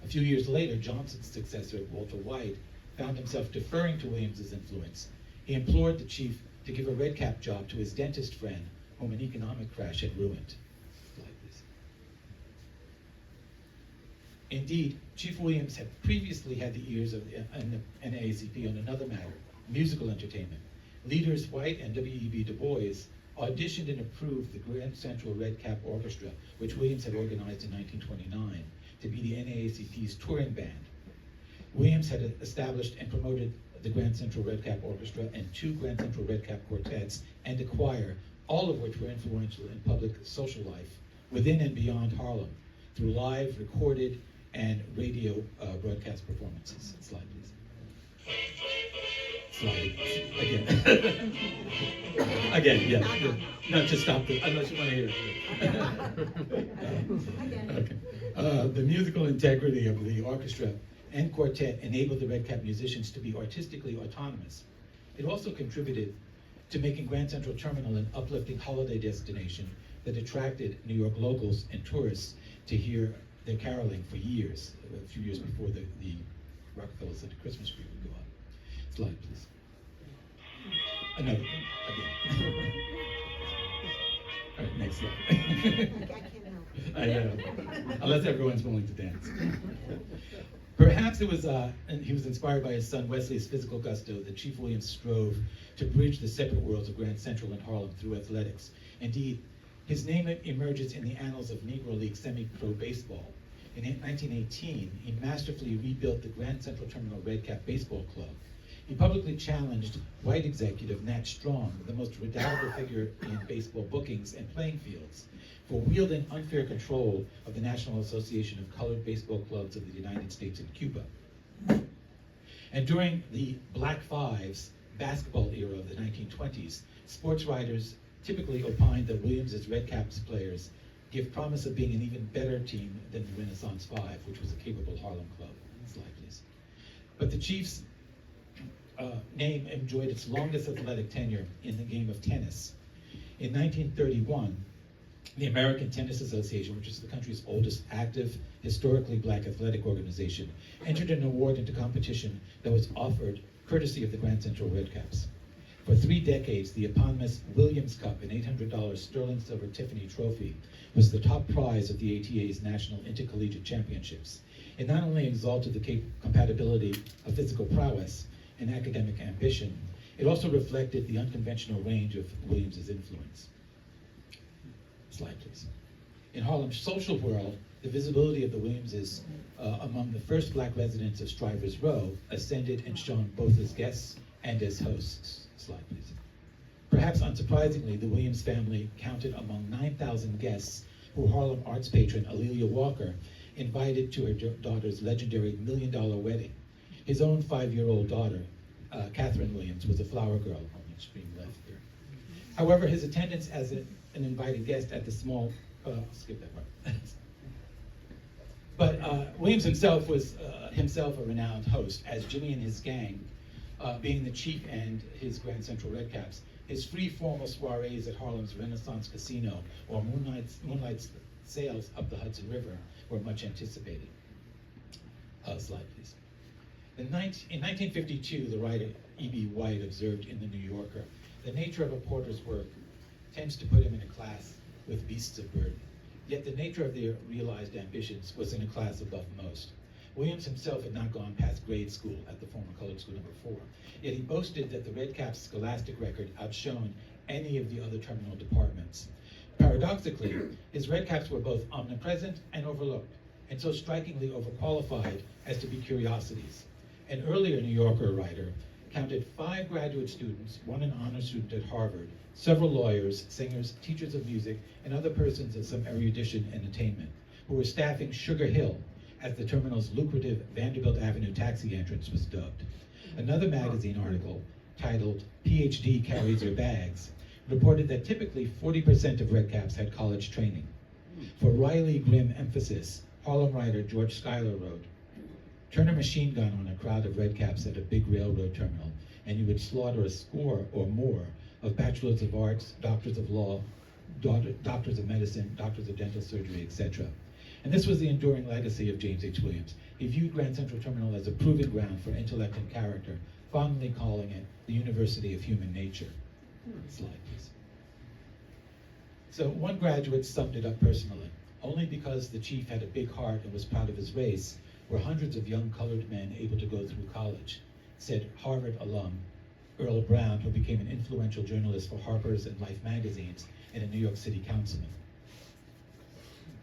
A few years later, Johnson's successor, Walter White, found himself deferring to Williams's influence. He implored the chief to give a Redcap job to his dentist friend, whom an economic crash had ruined. Indeed, Chief Williams had previously had the ears of the NAACP on another matter, musical entertainment. Leaders White and W.E.B. Du Bois auditioned and approved the Grand Central Redcap Orchestra, which Williams had organized in 1929, to be the NAACP's touring band. Williams had established and promoted the Grand Central Redcap Orchestra and 2 Grand Central Redcap quartets and a choir, all of which were influential in public social life within and beyond Harlem through live, recorded, and radio broadcast performances. Slide, please. Slide again. Again, yeah. No, just stop it, unless you want to hear it. Okay. The musical integrity of the orchestra and quartet enabled the Redcap musicians to be artistically autonomous. It also contributed to making Grand Central Terminal an uplifting holiday destination that attracted New York locals and tourists to hear their caroling for years, a few years before the Rockefeller Center Christmas tree would go up. Slide, please. Another one, again. All right, next slide. I know, unless everyone's willing to dance. Perhaps it was, and he was inspired by his son Wesley's physical gusto that Chief Williams strove to bridge the separate worlds of Grand Central and Harlem through athletics. Indeed, his name emerges in the annals of Negro League semi-pro baseball. In 1918, he masterfully rebuilt the Grand Central Terminal Redcap Baseball Club. He publicly challenged white executive Nat Strong, the most redoubtable figure in baseball bookings and playing fields, for wielding unfair control of the National Association of Colored Baseball Clubs of the United States and Cuba. And during the Black Fives basketball era of the 1920s, sports writers typically opined that Williams' Redcaps players give promise of being an even better team than the Renaissance Five, which was a capable Harlem club. Slide, please. But the Chiefs' name enjoyed its longest athletic tenure in the game of tennis. In 1931, the American Tennis Association, which is the country's oldest active, historically black athletic organization, entered an award into competition that was offered courtesy of the Grand Central Redcaps. For 3 decades, the eponymous Williams Cup, an $800 sterling silver Tiffany trophy, was the top prize of the ATA's National Intercollegiate Championships. It not only exalted the compatibility of physical prowess and academic ambition, it also reflected the unconventional range of Williams's influence. Slide, please. In Harlem's social world, the visibility of the Williamses among the first black residents of Strivers Row ascended and shone both as guests and as hosts. Slide, please. Perhaps unsurprisingly, the Williams family counted among 9,000 guests who Harlem arts patron Alelia Walker invited to her daughter's legendary $1 million wedding. His own 5-year-old daughter, Catherine Williams, was a flower girl on the extreme left there. However, his attendance as an invited guest at the small, skip that part. But Williams himself was himself a renowned host, as Jimmy and his gang, being the chief and his Grand Central Redcaps, his free formal soirees at Harlem's Renaissance Casino or moonlight sails up the Hudson River were much anticipated. Slide, please. In 1952, the writer E.B. White observed in The New Yorker, the nature of a porter's work tends to put him in a class with beasts of burden. Yet the nature of their realized ambitions was in a class above most. Williams himself had not gone past grade school at the former colored school number 4, yet he boasted that the Redcaps' scholastic record outshone any of the other terminal departments. Paradoxically, his Redcaps were both omnipresent and overlooked, and so strikingly overqualified as to be curiosities. An earlier New Yorker writer counted 5 graduate students, 1 an honor student at Harvard, several lawyers, singers, teachers of music, and other persons of some erudition and attainment, who were staffing Sugar Hill, as the terminal's lucrative Vanderbilt Avenue taxi entrance was dubbed. Another magazine article, titled PhD Carries Your Bags, reported that typically 40% of Redcaps had college training. For wryly grim emphasis, Harlem writer George Schuyler wrote, "Turn a machine gun on a crowd of Redcaps at a big railroad terminal, and you would slaughter a score or more of bachelors of arts, doctors of law, doctors of medicine, doctors of dental surgery, etc." And this was the enduring legacy of James H. Williams. He viewed Grand Central Terminal as a proving ground for intellect and character, fondly calling it the University of Human Nature. Slide, please. So one graduate summed it up personally. Only because the chief had a big heart and was proud of his race were hundreds of young colored men able to go through college, said Harvard alum Earl Brown, who became an influential journalist for Harper's and Life magazines and a New York City councilman.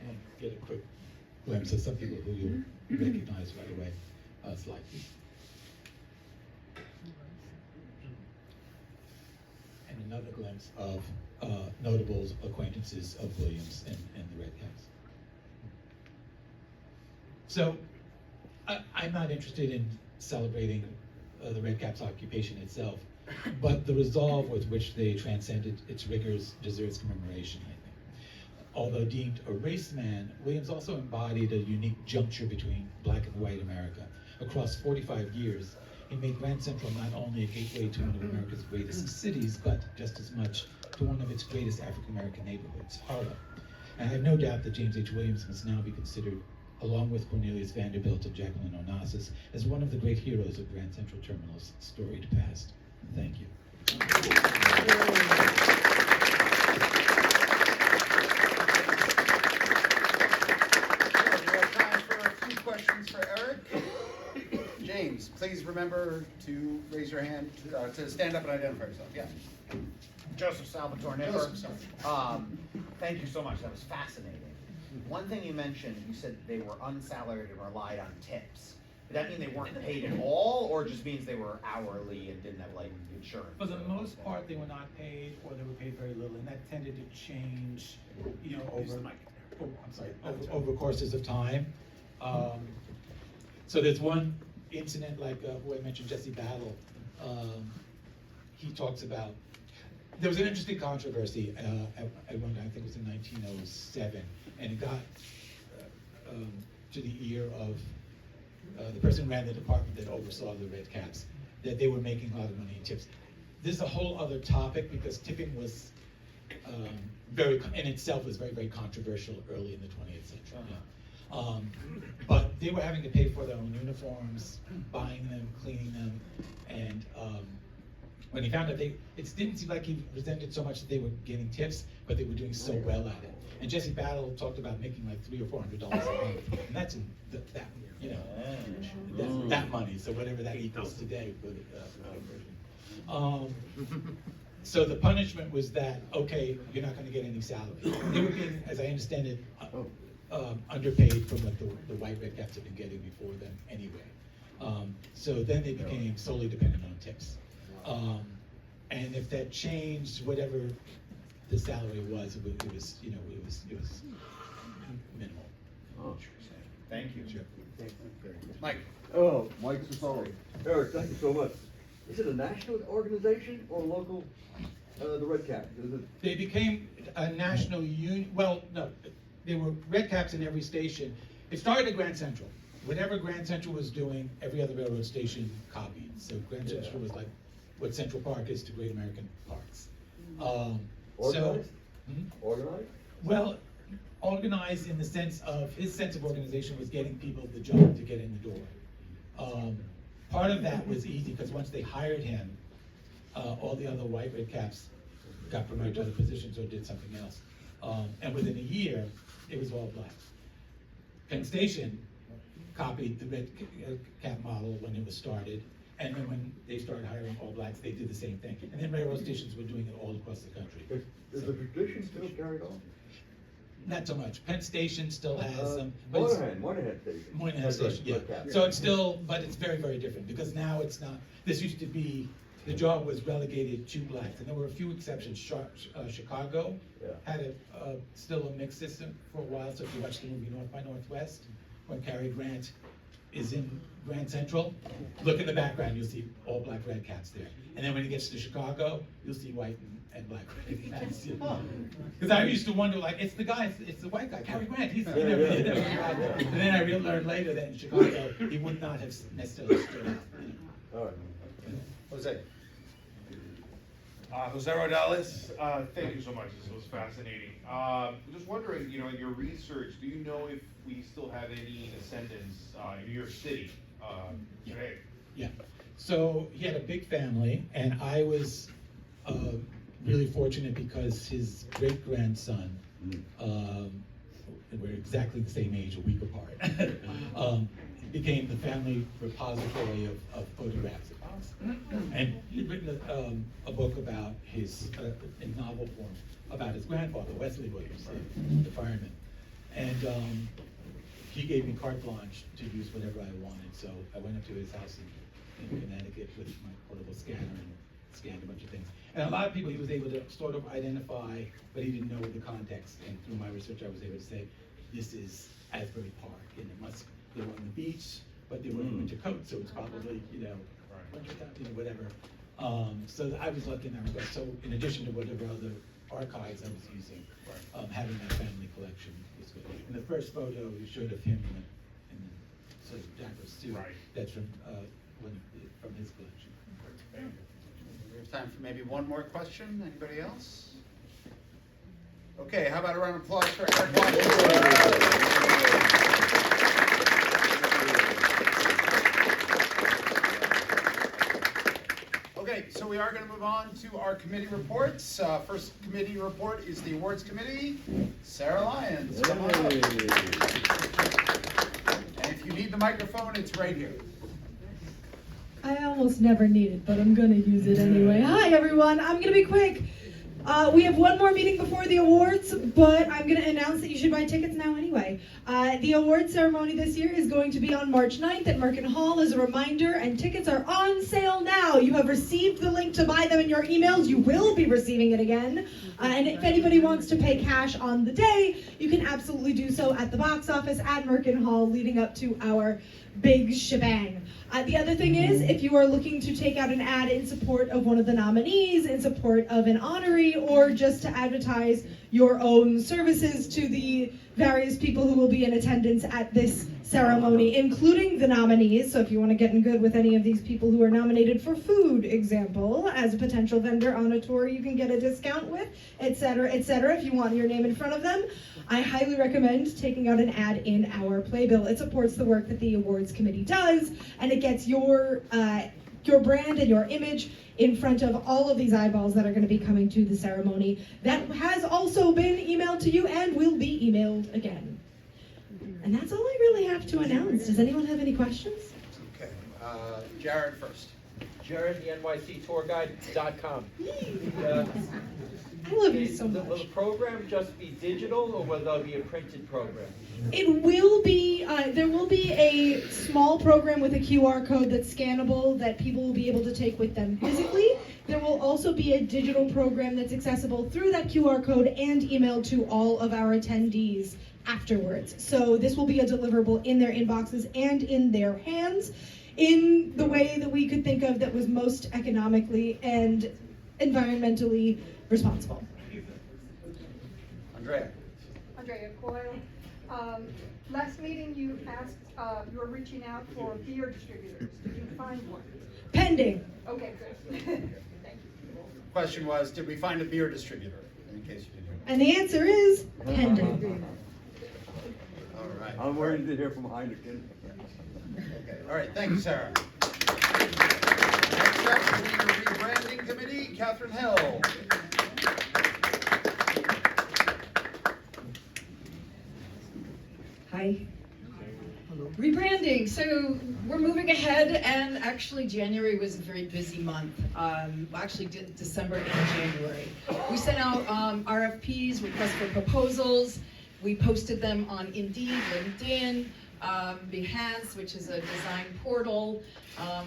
And get a quick glimpse of some people who you'll recognize right away. Slide, please. And another glimpse of notables, acquaintances of Williams and the Redcaps. So, I'm not interested in celebrating the Redcaps' occupation itself, but the resolve with which they transcended its rigors deserves commemoration, I think. Although deemed a race man, Williams also embodied a unique juncture between black and white America. Across 45 years, he made Grand Central not only a gateway to one of America's greatest cities, but just as much to one of its greatest African-American neighborhoods, Harlem. And I have no doubt that James H. Williams must now be considered, along with Cornelius Vanderbilt and Jacqueline Onassis, as one of the great heroes of Grand Central Terminal's storied past. Thank you. We have time for a few questions for Eric. James, please remember to raise your hand, to stand up and identify yourself. Yeah. Joseph Salvatore Nipper. Joseph, sorry. Thank you so much. That was fascinating. One thing you mentioned, you said they were unsalaried and relied on tips. Did that mean they weren't paid at all, or just means they were hourly and didn't have like insurance? For the most part, they were not paid, or they were paid very little, and that tended to change, you know, over courses of time. So there's one incident, like who I mentioned, Jesse Battle. He talks about, there was an interesting controversy at one time, I think it was in 1907, and it got to the ear of the person who ran the department that oversaw the red caps, that they were making a lot of money in tips. This is a whole other topic because tipping was in itself was very, very controversial early in the 20th century. But they were having to pay for their own uniforms, buying them, cleaning them, and when he found out it didn't seem like he resented so much that they were getting tips, but they were doing so well at it. And Jesse Battle talked about making like $300 or $400 a month, and that's in that money. So whatever that equals today for the version. So the punishment was that, okay, you're not going to get any salary. They were being, as I understand it, underpaid from what the white red caps had been getting before them anyway. So then they became solely dependent on tips. And if that changed, whatever the salary was, it was minimal. Oh, thank you. Sure. Mike. Oh, Mike Sasoli. Eric, thank you so much. Is it a national organization or local, the Red Caps? Is it? They became a national union. Well, no, there were red caps in every station. It started at Grand Central. Whatever Grand Central was doing, every other railroad station copied. So Grand Central was like what Central Park is to Great American Parks. Organized? Organized? Well, organized in the sense of, his sense of organization was getting people the job to get in the door. Part of that was easy because once they hired him, all the other white red caps got promoted to other positions or did something else. And within a year, it was all black. Penn Station copied the red cap model when it was started, and then when they started hiring all blacks, they did the same thing. And then railroad stations were doing it all across the country. Is the tradition still carried on? Not so much. Penn Station still has some. Moynihan Station. Moynihan Station, yeah. So it's still, but it's very, very different because now it's not. This used to be, the job was relegated to blacks, and there were a few exceptions. Chicago had still a mixed system for a while. So if you watch the movie North by Northwest, when Cary Grant is in Grand Central, look in the background, you'll see all black red caps there. And then when he gets to Chicago, you'll see white and black red caps. Because I used to wonder, like, it's the guy, it's the white guy, Cary Grant. He's and then I learned later that in Chicago, he would not have necessarily stood out. All right. Jose. Jose Rodales, thank you so much. This was fascinating. Just wondering, in your research, do you know if we still have any descendants in New York City today? Yeah. So he had a big family, and I was really fortunate because his great-grandson, we're exactly the same age, a week apart, became the family repository of photographs of us. And he'd written a book about his, in novel form, about his grandfather, Wesley Williams, the fireman. And he gave me carte blanche to use whatever I wanted. So I went up to his house in Connecticut with my portable scanner and scanned a bunch of things. And a lot of people he was able to sort of identify, but he didn't know the context. And through my research, I was able to say, this is Asbury Park, and they were on the beach, but they were in winter coats, so it's probably, winter time, whatever. So I was lucky in that regard. So in addition to whatever other archives I was using, having that family collection was good. And the first photo you showed of him in the sort of dapper suit, that's from his collection. We have time for maybe one more question. Anybody else? Okay, how about a round of applause for Eric Watson? Okay, so we are going to move on to our committee reports. First committee report is the awards committee. Sarah Lyons, come on up. And if you need the microphone, it's right here. I almost never need it, but I'm going to use it anyway. Hi, everyone. I'm going to be quick. We have one more meeting before the awards, but I'm going to announce that you should buy tickets now anyway. The award ceremony this year is going to be on March 9th at Merkin Hall as a reminder, and tickets are on sale now. You have received the link to buy them in your emails. You will be receiving it again. And if anybody wants to pay cash on the day, you can absolutely do so at the box office at Merkin Hall leading up to our big shebang. The other thing is, if you are looking to take out an ad in support of one of the nominees, in support of an honoree, free or just to advertise your own services to the various people who will be in attendance at this ceremony, including the nominees. So if you want to get in good with any of these people who are nominated for food, example, as a potential vendor on a tour you can get a discount with, etc., etc. If you want your name in front of them, I highly recommend taking out an ad in our playbill. It supports the work that the awards committee does, and it gets your brand and your image in front of all of these eyeballs that are going to be coming to the ceremony. That has also been emailed to you and will be emailed again. And that's all I really have to announce. Does anyone have any questions? Okay, Jared first. Jared, NYCTourguide.com. I love you so much. Will the program just be digital, or will there be a printed program? It will be, there will be a small program with a QR code that's scannable that people will be able to take with them physically. There will also be a digital program that's accessible through that QR code and emailed to all of our attendees afterwards. So this will be a deliverable in their inboxes and in their hands in the way that we could think of that was most economically and environmentally responsible. Andrea. Andrea Coyle. Last meeting you asked, you were reaching out for beer distributors. Did you find one? Pending. Okay, good. Thank you. Question was, did we find a beer distributor? In case you didn't hear. And the answer is pending. All right. I'm waiting to hear from Heineken. Okay, all right, thank you, Sarah. Next up, we need a rebranding committee, Catherine Hill. Hi. Rebranding. So we're moving ahead, and actually January was a very busy month. Actually December and January. We sent out RFPs, requests for proposals. We posted them on Indeed, LinkedIn, Behance, which is a design portal.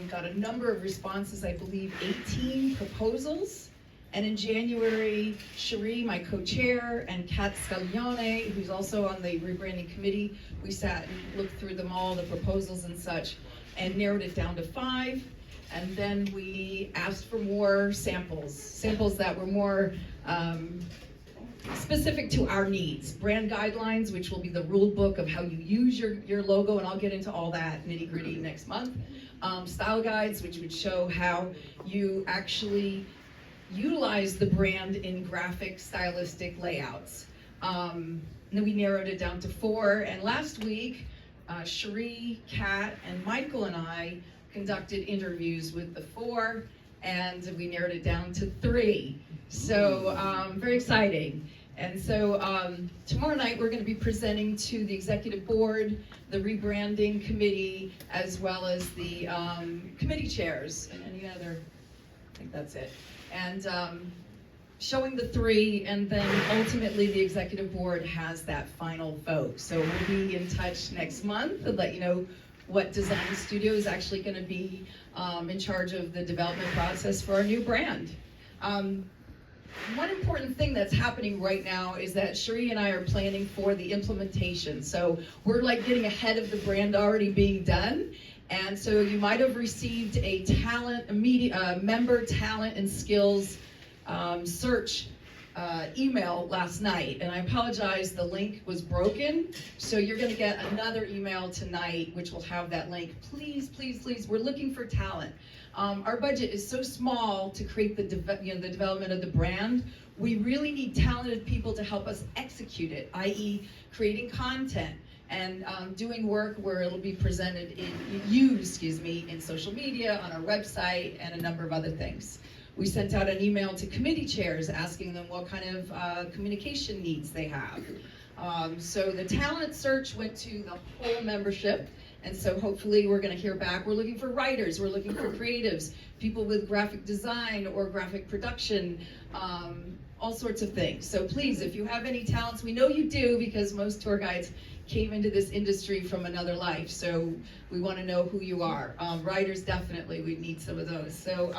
Got a number of responses, I believe 18 proposals. And in January, Cherie, my co-chair, and Kat Scaglione, who's also on the rebranding committee, we sat and looked through them all, the proposals and such, and narrowed it down to 5. And then we asked for more samples that were more specific to our needs. Brand guidelines, which will be the rule book of how you use your logo, and I'll get into all that nitty gritty next month. Style guides, which would show how you actually utilize the brand in graphic, stylistic layouts. And then we narrowed it down to 4. And last week, Cherie, Kat, and Michael and I conducted interviews with the 4, and we narrowed it down to 3. So very exciting. And so tomorrow night we're going to be presenting to the executive board, the rebranding committee, as well as the committee chairs and any other, I think that's it. And showing the 3, and then ultimately the executive board has that final vote. So we'll be in touch next month and let you know what design studio is actually going to be in charge of the development process for our new brand. One important thing that's happening right now is that Cherie and I are planning for the implementation. So we're like getting ahead of the brand already being done. And so you might have received a member talent and skills search email last night. And I apologize, the link was broken. So you're gonna get another email tonight, which will have that link. Please, please, please, we're looking for talent. Our budget is so small to create the development of the brand. We really need talented people to help us execute it, i.e. creating content and doing work where it'll be presented in social media, on our website, and a number of other things. We sent out an email to committee chairs asking them what kind of communication needs they have. So the talent search went to the whole membership. And so hopefully we're going to hear back. We're looking for writers, we're looking for creatives, people with graphic design or graphic production, all sorts of things. So please, if you have any talents, we know you do because most tour guides came into this industry from another life. So we want to know who you are. Writers, definitely, we need some of those. So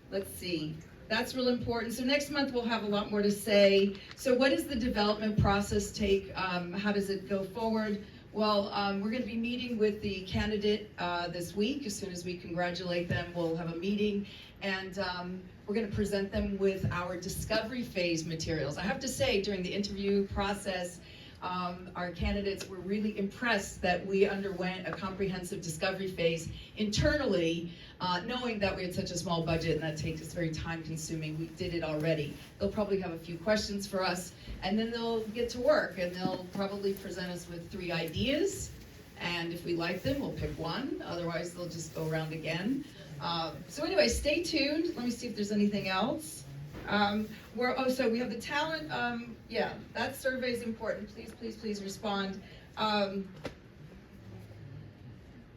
let's see. That's real important. So next month we'll have a lot more to say. So what does the development process take? How does it go forward? Well, we're going to be meeting with the candidate this week. As soon as we congratulate them, we'll have a meeting, and we're going to present them with our discovery phase materials. I have to say, during the interview process, our candidates were really impressed that we underwent a comprehensive discovery phase internally, knowing that we had such a small budget and that takes us very time consuming. We did it already. They'll probably have a few questions for us, and then they'll get to work, and they'll probably present us with 3 ideas, and if we like them, we'll pick one. Otherwise, they'll just go around again. So anyway, stay tuned. Let me see if there's anything else. So we have the talent, yeah, that survey is important. Please, please, please respond.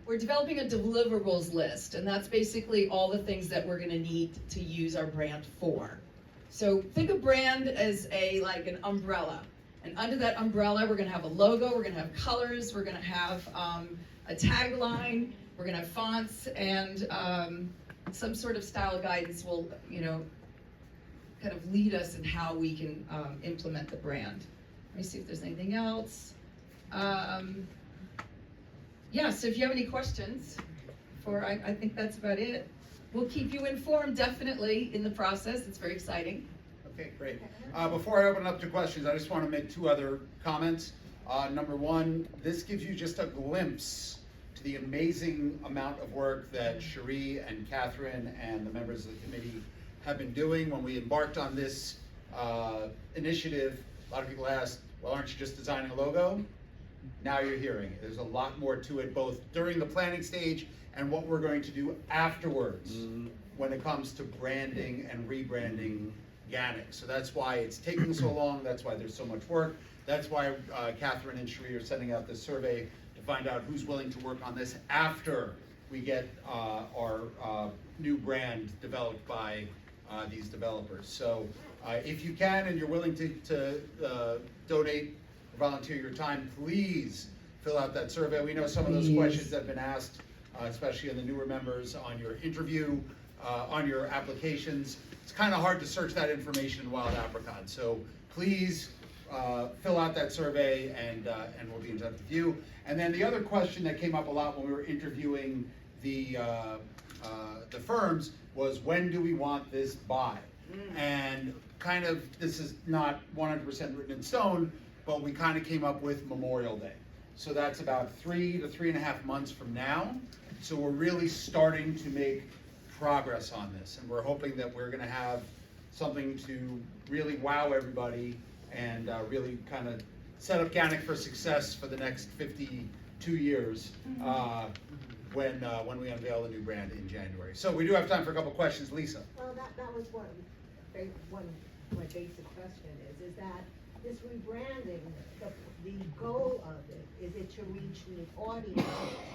We're developing a deliverables list, and that's basically all the things that we're gonna need to use our brand for. So think of brand as like an umbrella. And under that umbrella, we're gonna have a logo, we're gonna have colors, we're gonna have a tagline, we're gonna have fonts, and some sort of style guidance will, kind of lead us in how we can implement the brand. Let me see if there's anything else. Yeah, so if you have any questions, I think that's about it. We'll keep you informed, definitely, in the process. It's very exciting. Okay, great. Before I open up to questions, I just want to make 2 other comments. Number 1, this gives you just a glimpse to the amazing amount of work that Cherie and Catherine and the members of the committee have been doing. When we embarked on this initiative, a lot of people asked, well, aren't you just designing a logo? Now you're hearing it. There's a lot more to it, both during the planning stage and what we're going to do afterwards when it comes to branding and rebranding GANYC. So that's why it's taking so long. That's why there's so much work. That's why Catherine and Cherie are sending out this survey to find out who's willing to work on this after we get our new brand developed by these developers. So if you can and you're willing to donate or volunteer your time, please fill out that survey. We know some of those questions have been asked, especially in the newer members, on your interview, on your applications. It's kind of hard to search that information in Wild Apricot. So please fill out that survey, and we'll be in touch with you. And then the other question that came up a lot when we were interviewing the firms was, when do we want this by? And kind of, this is not 100% written in stone, but we kind of came up with Memorial Day. So that's about 3 to 3.5 months from now. So we're really starting to make progress on this, and we're hoping that we're going to have something to really wow everybody and really kind of set up GANYC for success for the next 52 years when we unveil the new brand in January. So we do have time for a couple questions. Lisa. Well, that was one my basic question is that this rebranding, the goal of it, is it to reach new audience?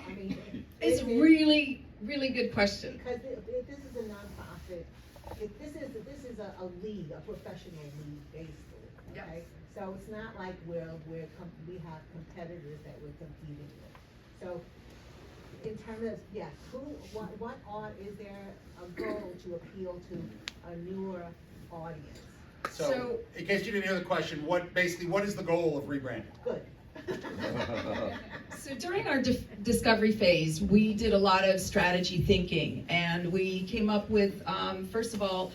I mean, It's really, really good question. Because if this is a nonprofit, this is a league, a professional league, basically. Okay, so it's not like we have competitors that we're competing with. So, in terms of what art is there a goal to appeal to a newer audience? So in case you didn't hear the question, what is the goal of rebranding? Good. So during our discovery phase, we did a lot of strategy thinking, and we came up with, first of all,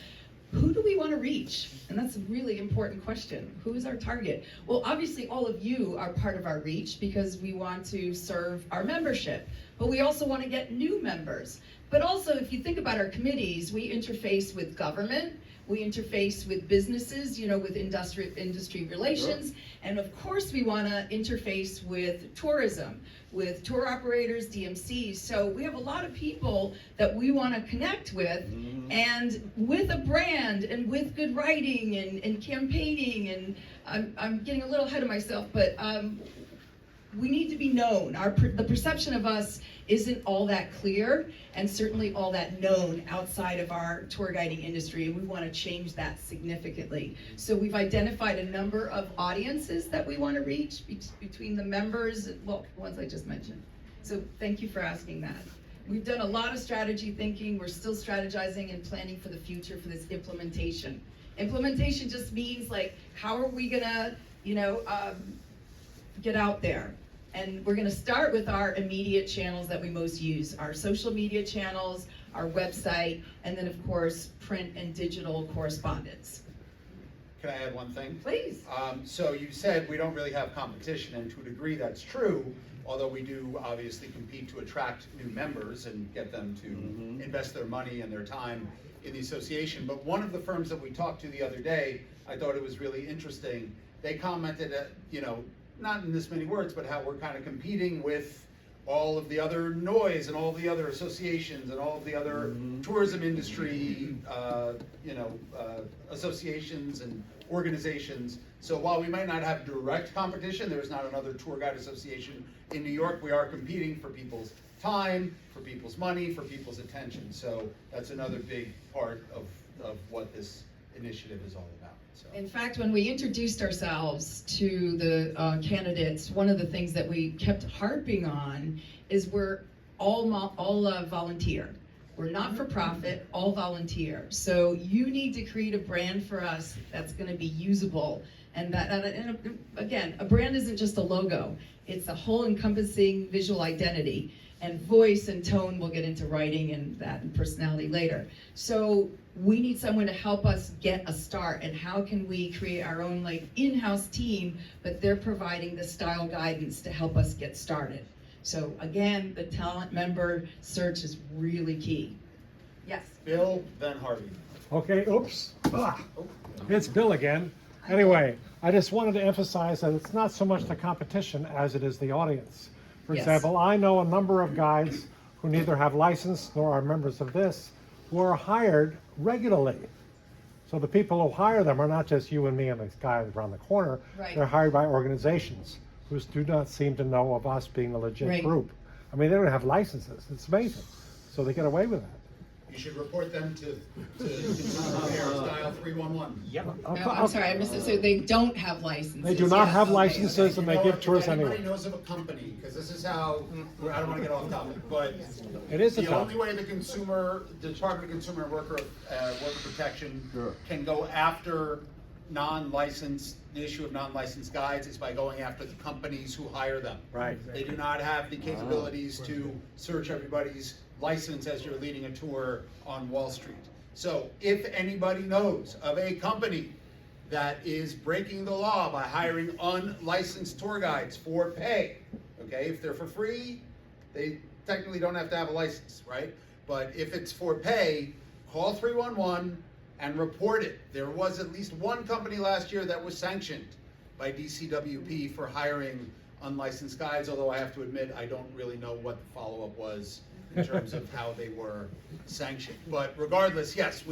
who do we want to reach? And that's a really important question. Who is our target? Well, obviously all of you are part of our reach because we want to serve our membership, but we also want to get new members. But also, if you think about our committees, we interface with government, we interface with businesses, with industry relations, and of course we want to interface with tourism, with tour operators, DMCs. So we have a lot of people that we want to connect with, and with a brand, and with good writing, and campaigning, and I'm getting a little ahead of myself, but we need to be known. The perception of us isn't all that clear, and certainly all that known outside of our tour guiding industry, and we want to change that significantly. So we've identified a number of audiences that we want to reach between the members, well, the ones I just mentioned. So thank you for asking that. We've done a lot of strategy thinking. We're still strategizing and planning for the future for this implementation. Implementation just means, like, how are we gonna, get out there? And we're gonna start with our immediate channels that we most use, our social media channels, our website, and then of course, print and digital correspondence. Can I add one thing? Please. So you said we don't really have competition, and to a degree that's true, although we do obviously compete to attract new members and get them to invest their money and their time in the association. But one of the firms that we talked to the other day, I thought it was really interesting. They commented, not in this many words, but how we're kind of competing with all of the other noise and all of the other associations and all of the other tourism industry, associations and organizations. So while we might not have direct competition, there's not another tour guide association in New York. We are competing for people's time, for people's money, for people's attention. So that's another big part of what this initiative is all about. So. In fact, when we introduced ourselves to the candidates, one of the things that we kept harping on is we're all volunteer. We're not for profit, all volunteer. So you need to create a brand for us that's going to be usable. And again, a brand isn't just a logo. It's a whole encompassing visual identity. And voice and tone, we'll get into writing and that and personality later. So we need someone to help us get a start. And how can we create our own in-house team, but they're providing the style guidance to help us get started. So again, the talent member search is really key. Yes? Bill, then Harvey. Okay, oops. It's Bill again. Anyway, I just wanted to emphasize that it's not so much the competition as it is the audience. For example, I know a number of guides who neither have license nor are members of this, who are hired regularly. So the people who hire them are not just you and me and this guy around the corner. Right. They're hired by organizations who do not seem to know of us being a legit group. I mean, they don't have licenses. It's amazing. So they get away with that. You should report them to Style 311. Yep. I'm sorry, I missed it. So they don't have licenses. They do not have licenses, and they give tours If anyway. anybody knows of a company, because this is how, I don't want to get off topic, but it is the only way the Department of Consumer and Worker Protection can go after the issue of non-licensed guides is by going after the companies who hire them. Right. They do not have the capabilities to search everybody's license as you're leading a tour on Wall Street. So if anybody knows of a company that is breaking the law by hiring unlicensed tour guides for pay, okay, if they're for free, they technically don't have to have a license, right? But if it's for pay, call 311 and report it. There was at least one company last year that was sanctioned by DCWP for hiring unlicensed guides, although I have to admit I don't really know what the follow-up was in terms of how they were sanctioned. But regardless, yes,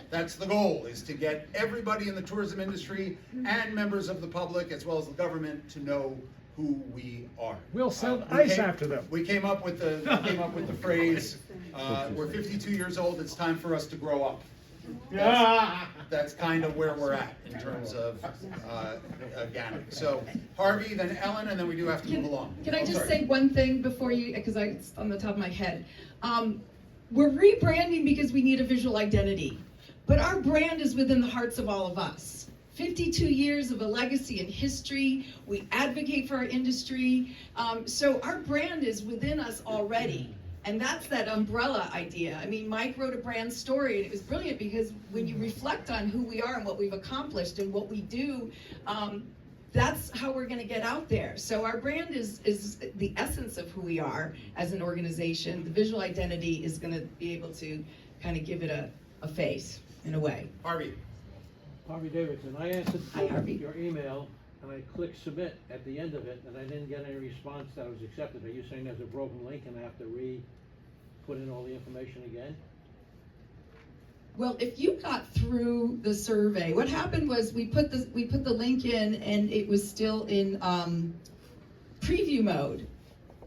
that's the goal, is to get everybody in the tourism industry and members of the public as well as the government to know who we are. We'll send ice after them. We came up with the phrase, we're 52 years old, it's time for us to grow up. That's kind of where we're at in terms of GANYC. So Harvey, then Ellen, and then we do have to move along. Can I just say one thing before you, because it's on the top of my head. We're rebranding because we need a visual identity, but our brand is within the hearts of all of us. 52 years of a legacy and history. We advocate for our industry. So our brand is within us already. And that's that umbrella idea. I mean, Mike wrote a brand story, and it was brilliant because when you reflect on who we are and what we've accomplished and what we do, that's how we're gonna get out there. So our brand is the essence of who we are as an organization. The visual identity is gonna be able to kind of give it a face, in a way. Harvey. Harvey Davidson, I answered your email, and I clicked submit at the end of it, and I didn't get any response that was accepted. Are you saying there's a broken link and I have to put in all the information again? Well, if you got through the survey, what happened was we put the link in, and it was still in preview mode,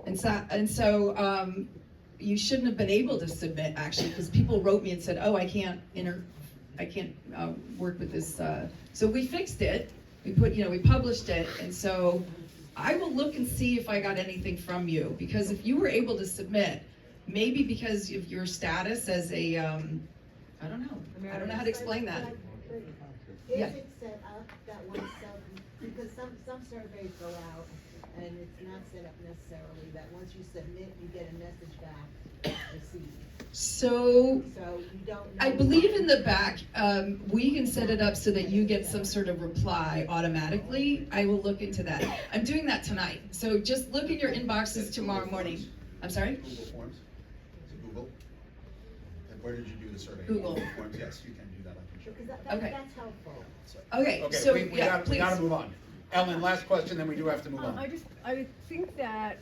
and so you shouldn't have been able to submit, actually, because people wrote me and said, "Oh, I can't work with this." So we fixed it. We published it, and so I will look and see if I got anything from you, because if you were able to submit, maybe because of your status as a, I don't know how to explain that. Is it set up that when because some surveys go out and it's not set up necessarily that once you submit, you get a message back, received. So, So you don't know. I believe in the back, we can set it up so that you get some sort of reply automatically. I will look into that. I'm doing that tonight. So just look in your inboxes tomorrow morning. I'm sorry? Google Forms. Is it Google? And where did you do the survey? Google. Forms, yes, you can do that, I'm sure. Because Okay. that's helpful. Okay, Okay, so, we yeah, gotta, we gotta please. move on. Ellen, last question, then we do have to move on. I think that,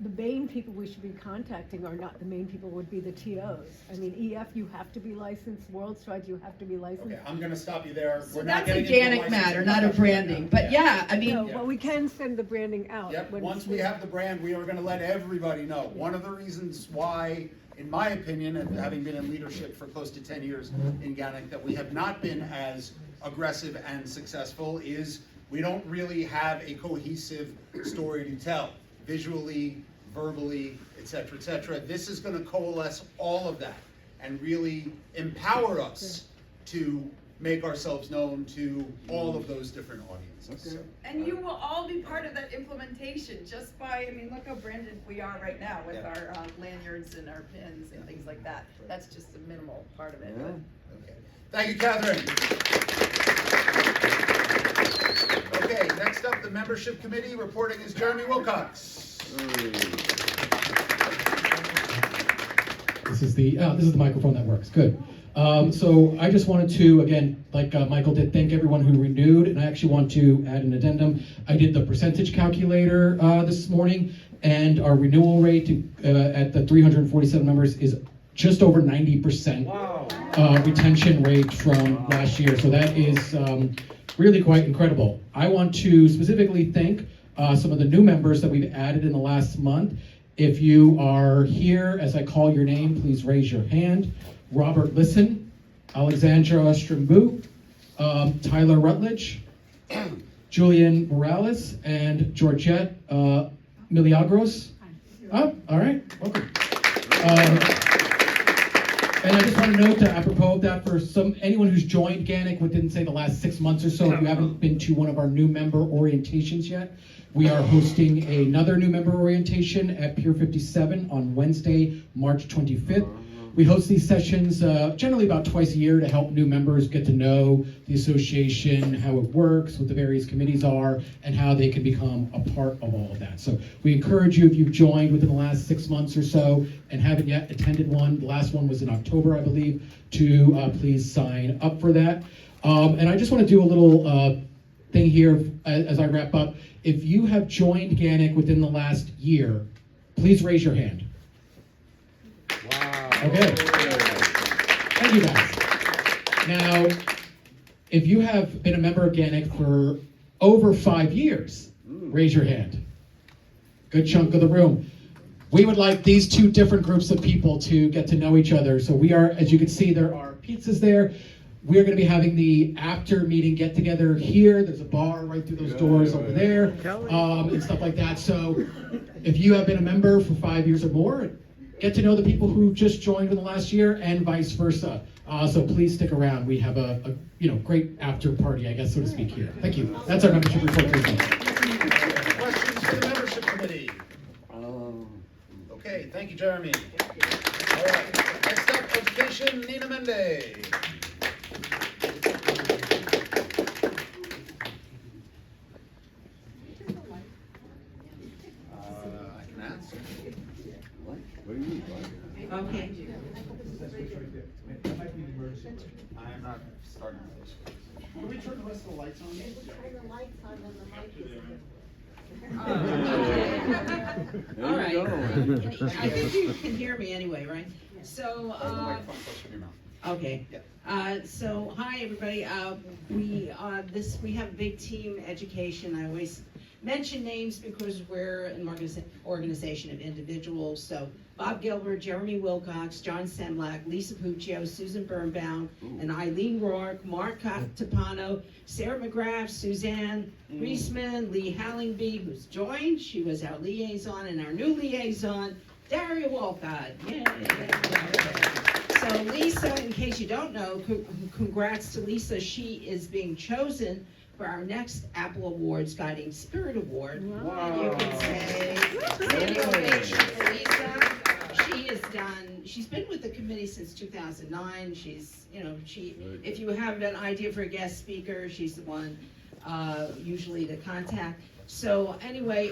the main people we should be contacting are not the main people, would be the TOs. I mean, EF, you have to be licensed, World Strides, you have to be licensed. Okay, I'm gonna stop you there. So We're not that's a getting into GANYC matter, licensing not a discussion right branding. now. But yeah, I mean, No, but we can send the branding out. Yep, when once it's we have the brand, we are gonna let everybody know. One of the reasons why, in my opinion, and having been in leadership for close to 10 years in GANYC, that we have not been as aggressive and successful is we don't really have a cohesive story to tell, visually, verbally, et cetera, this is gonna coalesce all of that and really empower us to make ourselves known to all of those different audiences. So, and you will all be part of that implementation just by, I mean, look how branded we are right now with Yeah. our lanyards and our pins and things like that. That's just a minimal part of it. Okay. Thank you, Catherine. Okay, next up, the membership committee. Reporting is Jeremy Wilcox. This is the microphone that works. Good. So I just wanted to, again, like Michael did, thank everyone who renewed, and I actually want to add an addendum. I did the percentage calculator this morning, and our renewal rate at the 347 members is just over 90% retention rate from last year. So that is really quite incredible. I want to specifically thank some of the new members that we've added in the last month. If you are here as I call your name, please raise your hand. Robert Lisson, Alexandra Strimbu, Tyler Rutledge, Julian Morales, and Georgette Miliagros. Oh, all right, welcome. And I just want to note, apropos of that, for anyone who's joined GANYC within, say, the last 6 months or so, if you haven't been to one of our new member orientations yet, we are hosting another new member orientation at Pier 57 on Wednesday, March 25th. We host these sessions generally about twice a year to help new members get to know the association, how it works, what the various committees are, and how they can become a part of all of that. So we encourage you, if you've joined within the last 6 months or so and haven't yet attended one, the last one was in October, I believe, to please sign up for that. And I just want to do a little thing here as I wrap up. If you have joined GANYC within the last year, please raise your hand. Okay. Thank you guys. Now, if you have been a member of GANYC for over 5 years, raise your hand. Good chunk of the room. We would like these two different groups of people to get to know each other. So we are, as you can see, there are pizzas there. We're going to be having the after meeting get together here. There's a bar right through those doors over there, and stuff like that. So if you have been a member for 5 years or more, get to know the people who just joined in the last year, and vice versa. So please stick around. We have a great after party, I guess, so to speak, here. Thank you. That's our membership report. Questions for the membership committee? Okay, thank you, Jeremy. All right, next up, education, Nina Mende. I can ask. What do you mean? Okay. I am not starting this. Can we turn the rest of the lights on? Turn the lights on when the mic is There All you right. go. I think you can hear me anyway, right? So, Hold the microphone close to your mouth. okay. So, hi, everybody. We have a big team education. I always mention names because we're an organization of individuals. So, Bob Gilbert, Jeremy Wilcox, John Semlak, Lisa Puccio, Susan Birnbaum, and Eileen Rourke, Mark Tapano, Sarah McGrath, Suzanne Reisman, Lee Hallingby, who's joined. She was our liaison, and our new liaison, Daria Walcott. Yay! So Lisa, in case you don't know, congrats to Lisa. She is being chosen for our next Apple Awards Guiding Spirit Award. Wow. You can say, standing ovation for Lisa. She's been with the committee since 2009. She's, if you have an idea for a guest speaker, she's the one usually to contact. So anyway,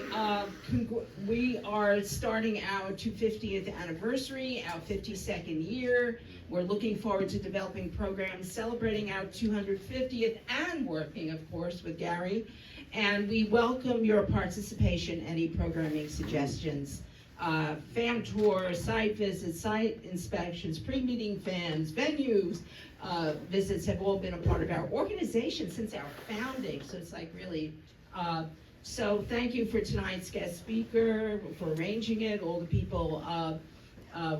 we are starting our 250th anniversary, our 52nd year. We're looking forward to developing programs celebrating our 250th and working, of course, with Gary. And we welcome your participation, any programming suggestions. Fam tours, site visits, site inspections, pre-meeting fans, venues, visits have all been a part of our organization since our founding. So it's like really, so thank you for tonight's guest speaker, for arranging it, all the people,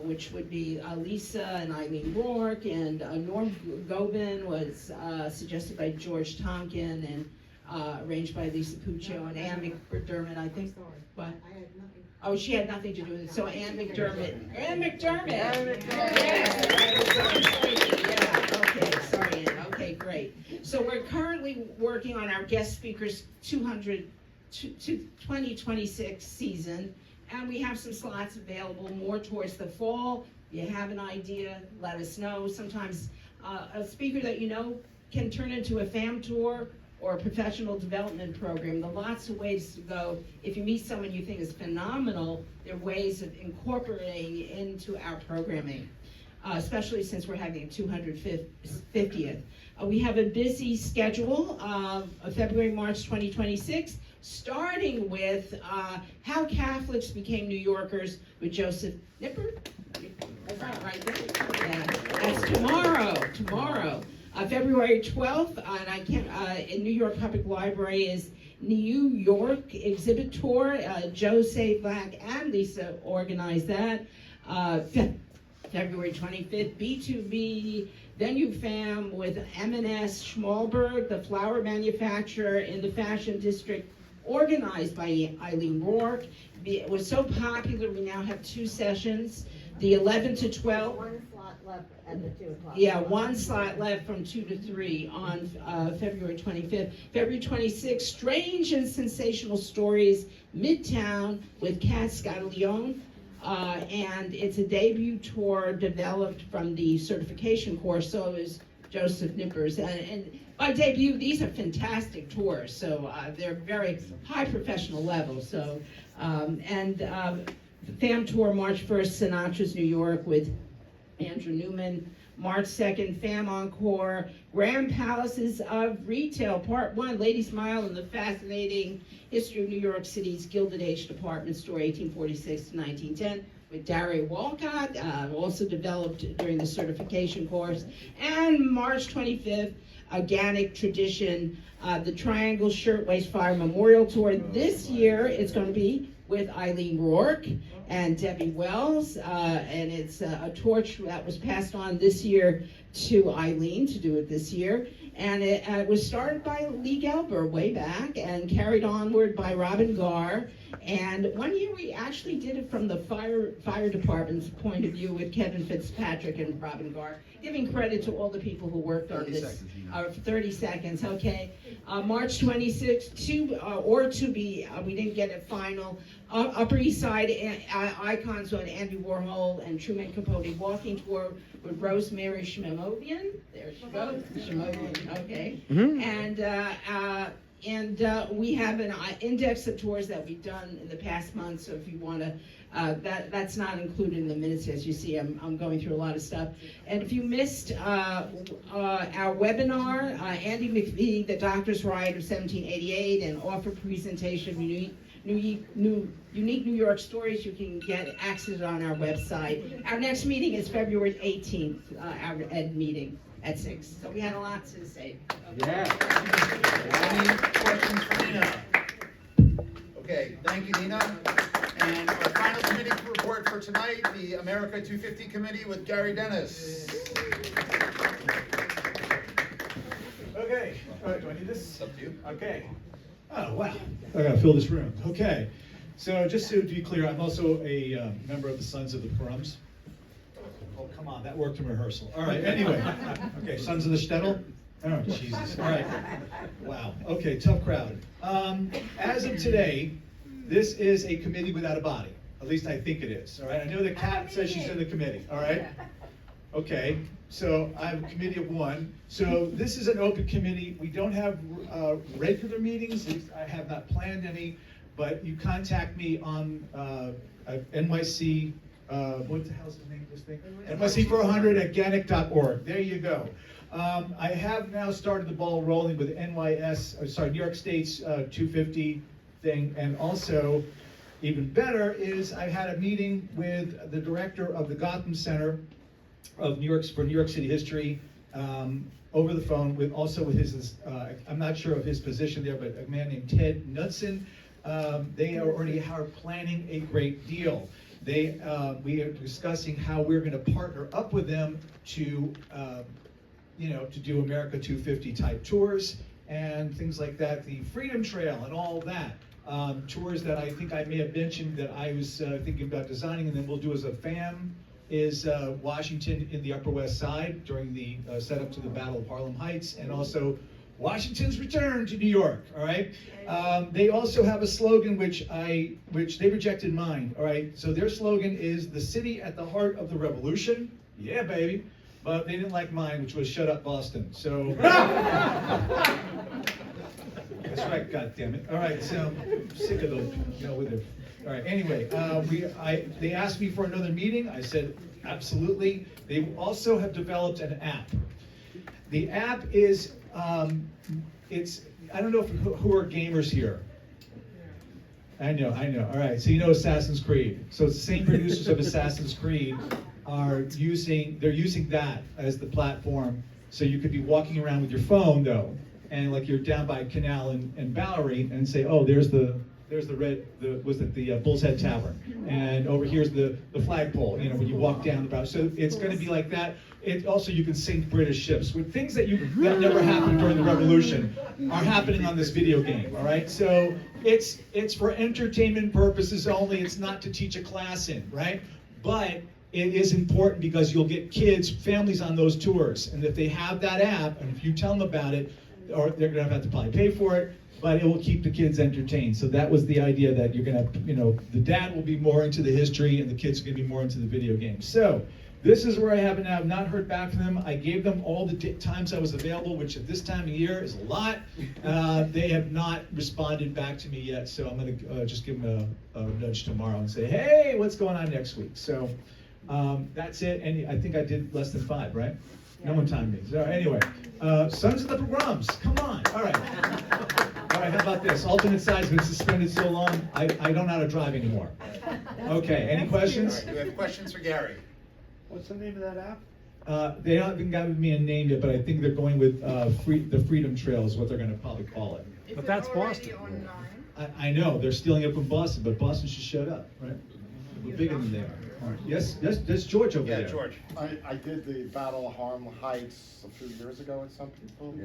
which would be Lisa and Eileen Rourke, and Norm Goben was suggested by George Tonkin and arranged by Lisa Puccio and Ann McDermott, I think. What? Oh, she had nothing to do with it. So Ann McDermott. Ann McDermott. Yes. Yeah. Okay. Sorry, Ann. Okay, great. So we're currently working on our guest speakers 2026 season, and we have some slots available more towards the fall. If you have an idea, let us know. Sometimes a speaker that you know can turn into a fam tour or a professional development program. There are lots of ways to go. If you meet someone you think is phenomenal, there are ways of incorporating into our programming, especially since we're having a 250th. We have a busy schedule of February, March 2026, starting with How Catholics Became New Yorkers with Joseph Nipper. That's not right there. Yeah. That's tomorrow. February 12th, and I can't, in New York Public Library is New York Exhibit Tour. Jose Black and Lisa organized that. February 25th, B2B Venue Fam with M&S Schmalberg, the flower manufacturer in the Fashion District, organized by Eileen Rourke. It was so popular, we now have 2 sessions. The 11 to 12. One slot left at the 2 o'clock. Yeah, 1 slot left from 2 to 3 on February 25th. February 26th, Strange and Sensational Stories, Midtown with Kat Scottaleone. And it's a debut tour developed from the certification course, so is Joseph Nippers. And by debut, these are fantastic tours, so they're very high professional level. So, Fam Tour, March 1st, Sinatra's New York with Andrew Newman. March 2nd, Fam Encore, Grand Palaces of Retail, Part 1, Ladies Mile and the Fascinating History of New York City's Gilded Age Department Store, 1846 to 1910, with Daria Walcott, also developed during the certification course. And March 25th, a GANYC tradition, the Triangle Shirtwaist Fire Memorial Tour. This year, it's going to be with Eileen Rourke and Debbie Wells, and it's a torch that was passed on this year to Eileen to do it this year. And it was started by Lee Gelber way back and carried onward by Robin Garr. And one year we actually did it from the fire department's point of view with Kevin Fitzpatrick and Robin Garr, giving credit to all the people who worked on this. 30 seconds, okay. March 26th, to be, we didn't get it final. Upper East Side icons on Andy Warhol and Truman Capote walking tour with Rosemary Shimovian. There she goes, Shimovian, okay. And we have an index of tours that we've done in the past month, so if you want to, that's not included in the minutes. As you see, I'm going through a lot of stuff. And if you missed our webinar, Andy McPhee, The Doctor's Ride of 1788, and offer presentation of unique New York stories, you can get access on our website. Our next meeting is February 18th, our Ed meeting at 6. So we had a lot to say. Yeah. Any questions for Nina? Okay, thank you, Nina. And our final committee report for tonight, the America 250 Committee with Gary Dennis. Okay, all right, do I need this? It's up to you. Okay. Oh, wow. I gotta fill this room. Okay. So just to be clear, I'm also a member of the Sons of the Perums. Oh, come on, that worked in rehearsal. All right, anyway. Okay, Sons of the Shtetl. Oh, Jesus, all right. Wow, okay, tough crowd. As of today, this is a committee without a body. At least I think it is, all right? I know that Kat says she's in the committee, all right? Okay, so I have a committee of one. So this is an open committee. We don't have regular meetings. At least I have not planned any, but you contact me on NYC, what the hell's the name of this thing? NYC400@GANYC.org. There you go. I have now started the ball rolling with New York State's 250 thing, and also, even better, is I had a meeting with the director of the Gotham Center of New York City History over the phone, with his, I'm not sure of his position there, but a man named Ted Knudsen. They are already planning a great deal. We are discussing how we're going to partner up with them to do America 250 type tours and things like that, the Freedom Trail and all that. Tours that I think I may have mentioned that I was thinking about designing, and then we'll do as a FAM is Washington in the Upper West Side during the setup to the Battle of Harlem Heights, and also Washington's return to New York, all right? They also have a slogan which they rejected mine, all right? So their slogan is the city at the heart of the revolution. Yeah, baby. But they didn't like mine, which was shut up Boston. So that's right, goddammit. All right, so I'm sick of those, with their. All right, anyway, they asked me for another meeting. I said, absolutely. They also have developed an app. The app is, I don't know who are gamers here. I know. All right, so you know Assassin's Creed. So it's the same producers of Assassin's Creed they're using that as the platform. So you could be walking around with your phone though, and like you're down by Canal and Bowery, and say, oh, there's the Bull's Head Tavern, and over here's the flagpole. When you walk down the Bowery. So it's going to be like that. Also, you can sink British ships with things that never happened during the Revolution are happening on this video game. All right, so it's for entertainment purposes only. It's not to teach a class in, right? But it is important because you'll get families on those tours, and if they have that app, and if you tell them about it, or they're going to have to probably pay for it, but it will keep the kids entertained. So that was the idea, that you're going to, the dad will be more into the history and the kids are going to be more into the video games. So this is where I have now not heard back from them. I gave them all the times I was available, which at this time of year is a lot. They have not responded back to me yet, so I'm going to just give them a nudge tomorrow and say, hey, what's going on next week? So that's it. And I think I did less than 5, right? No one timed me. So anyway, Sons of the Pogroms, come on. All right. All right, how about this? Alternate side's been suspended so long, I don't know how to drive anymore. Okay, any questions? All right, do we have questions for Gary? What's the name of that app? They haven't given me a name yet, but I think they're going with the Freedom Trail is what they're going to probably call it. But that's Boston. I know, they're stealing it from Boston, but Boston should shut up, right? We're bigger than they are. Yes, there's George over there. Yeah, George. I did the Battle of Harlem Heights a few years ago with some people.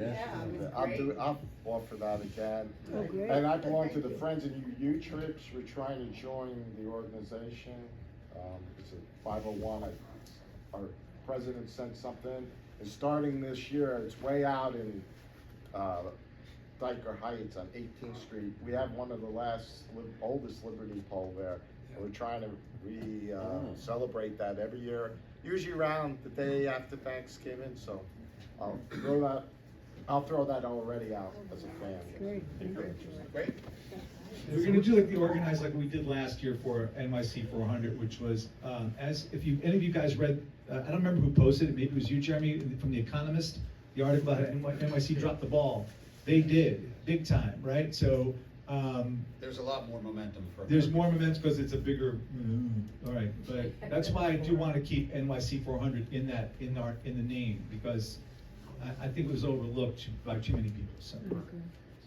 I'll offer that again. Oh, great. And I belong to the Friends of U Trips. We're trying to join the organization. It's a 501. Our president sent something. And starting this year, it's way out in Dyker Heights on 18th Street. We have one of the oldest Liberty pole there. And we're trying to celebrate that every year, usually around the day after Thanksgiving. So I'll throw that already out as a fan. Great. We're going to do like the organized like we did last year for NYC 400, which was if any of you guys read, I don't remember who posted it. Maybe it was you, Jeremy, from The Economist. The article about NYC dropped the ball. They did big time, right? So. There's a lot more momentum for. There's more momentum because it's a bigger. All right, but that's why I do want to keep NYC 400 in the name, because I think it was overlooked by too many people. So.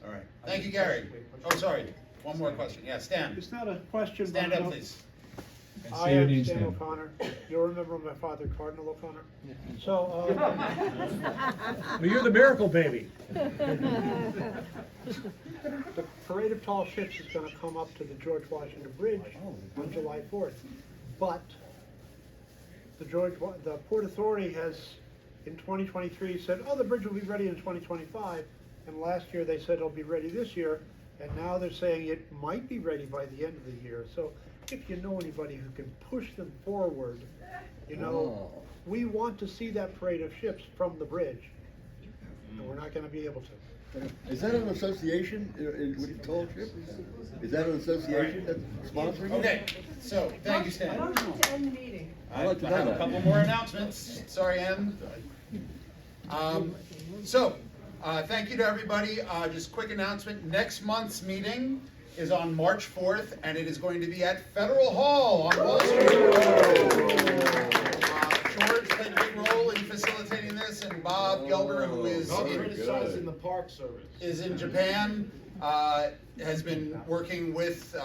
All right. Thank you, Gary. Oh, sorry. One more question. Yeah, Stan. It's not a question. Stand up, please. I am Stan O'Connor. You'll remember my father, Cardinal O'Connor. So, well, you're the miracle baby. The Parade of Tall Ships is going to come up to the George Washington Bridge on July 4th. But the Port Authority has in 2023 said, oh, the bridge will be ready in 2025. And last year they said it'll be ready this year. And now they're saying it might be ready by the end of the year. So if you know anybody who can push them forward, you know, we want to see that parade of ships from the bridge. And we're not going to be able to. Is that an association with tall ships? Is that an association that's sponsoring it? Okay, so, thank you, Stan. Motion to end the meeting. I have a couple more announcements. Sorry, Ann. Thank you to everybody. Just quick announcement. Next month's meeting is on March 4th, and it is going to be at Federal Hall on Wall Street. George played a big role in facilitating this, and Bob Gelber, who is criticizing the Park Service. is in Japan, has been working with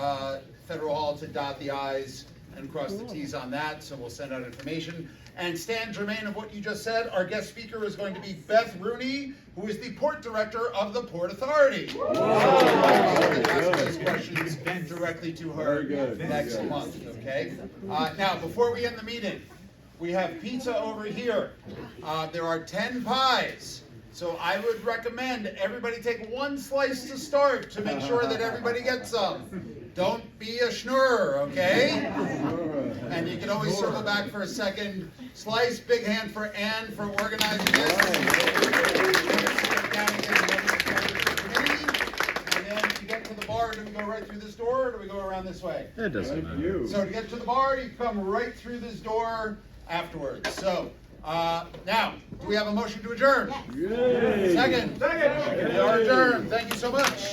Federal Hall to dot the I's and cross the T's on that, so we'll send out information. And Stan, germane of what you just said, our guest speaker is going to be Beth Rooney, who is the Port Director of the Port Authority. Ask those questions directly to her next month, okay? Now, before we end the meeting, we have pizza over here. There are 10 pies. So I would recommend everybody take one slice to start to make sure that everybody gets some. Don't be a schnorrer, okay? And you can always circle back for a second slice. Big hand for Ann for organizing this. And then to get to the bar, do we go right through this door or do we go around this way? It doesn't matter. So to get to the bar, you come right through this door afterwards. So now, do we have a motion to adjourn? Yay. Second. We are adjourned. Thank you so much.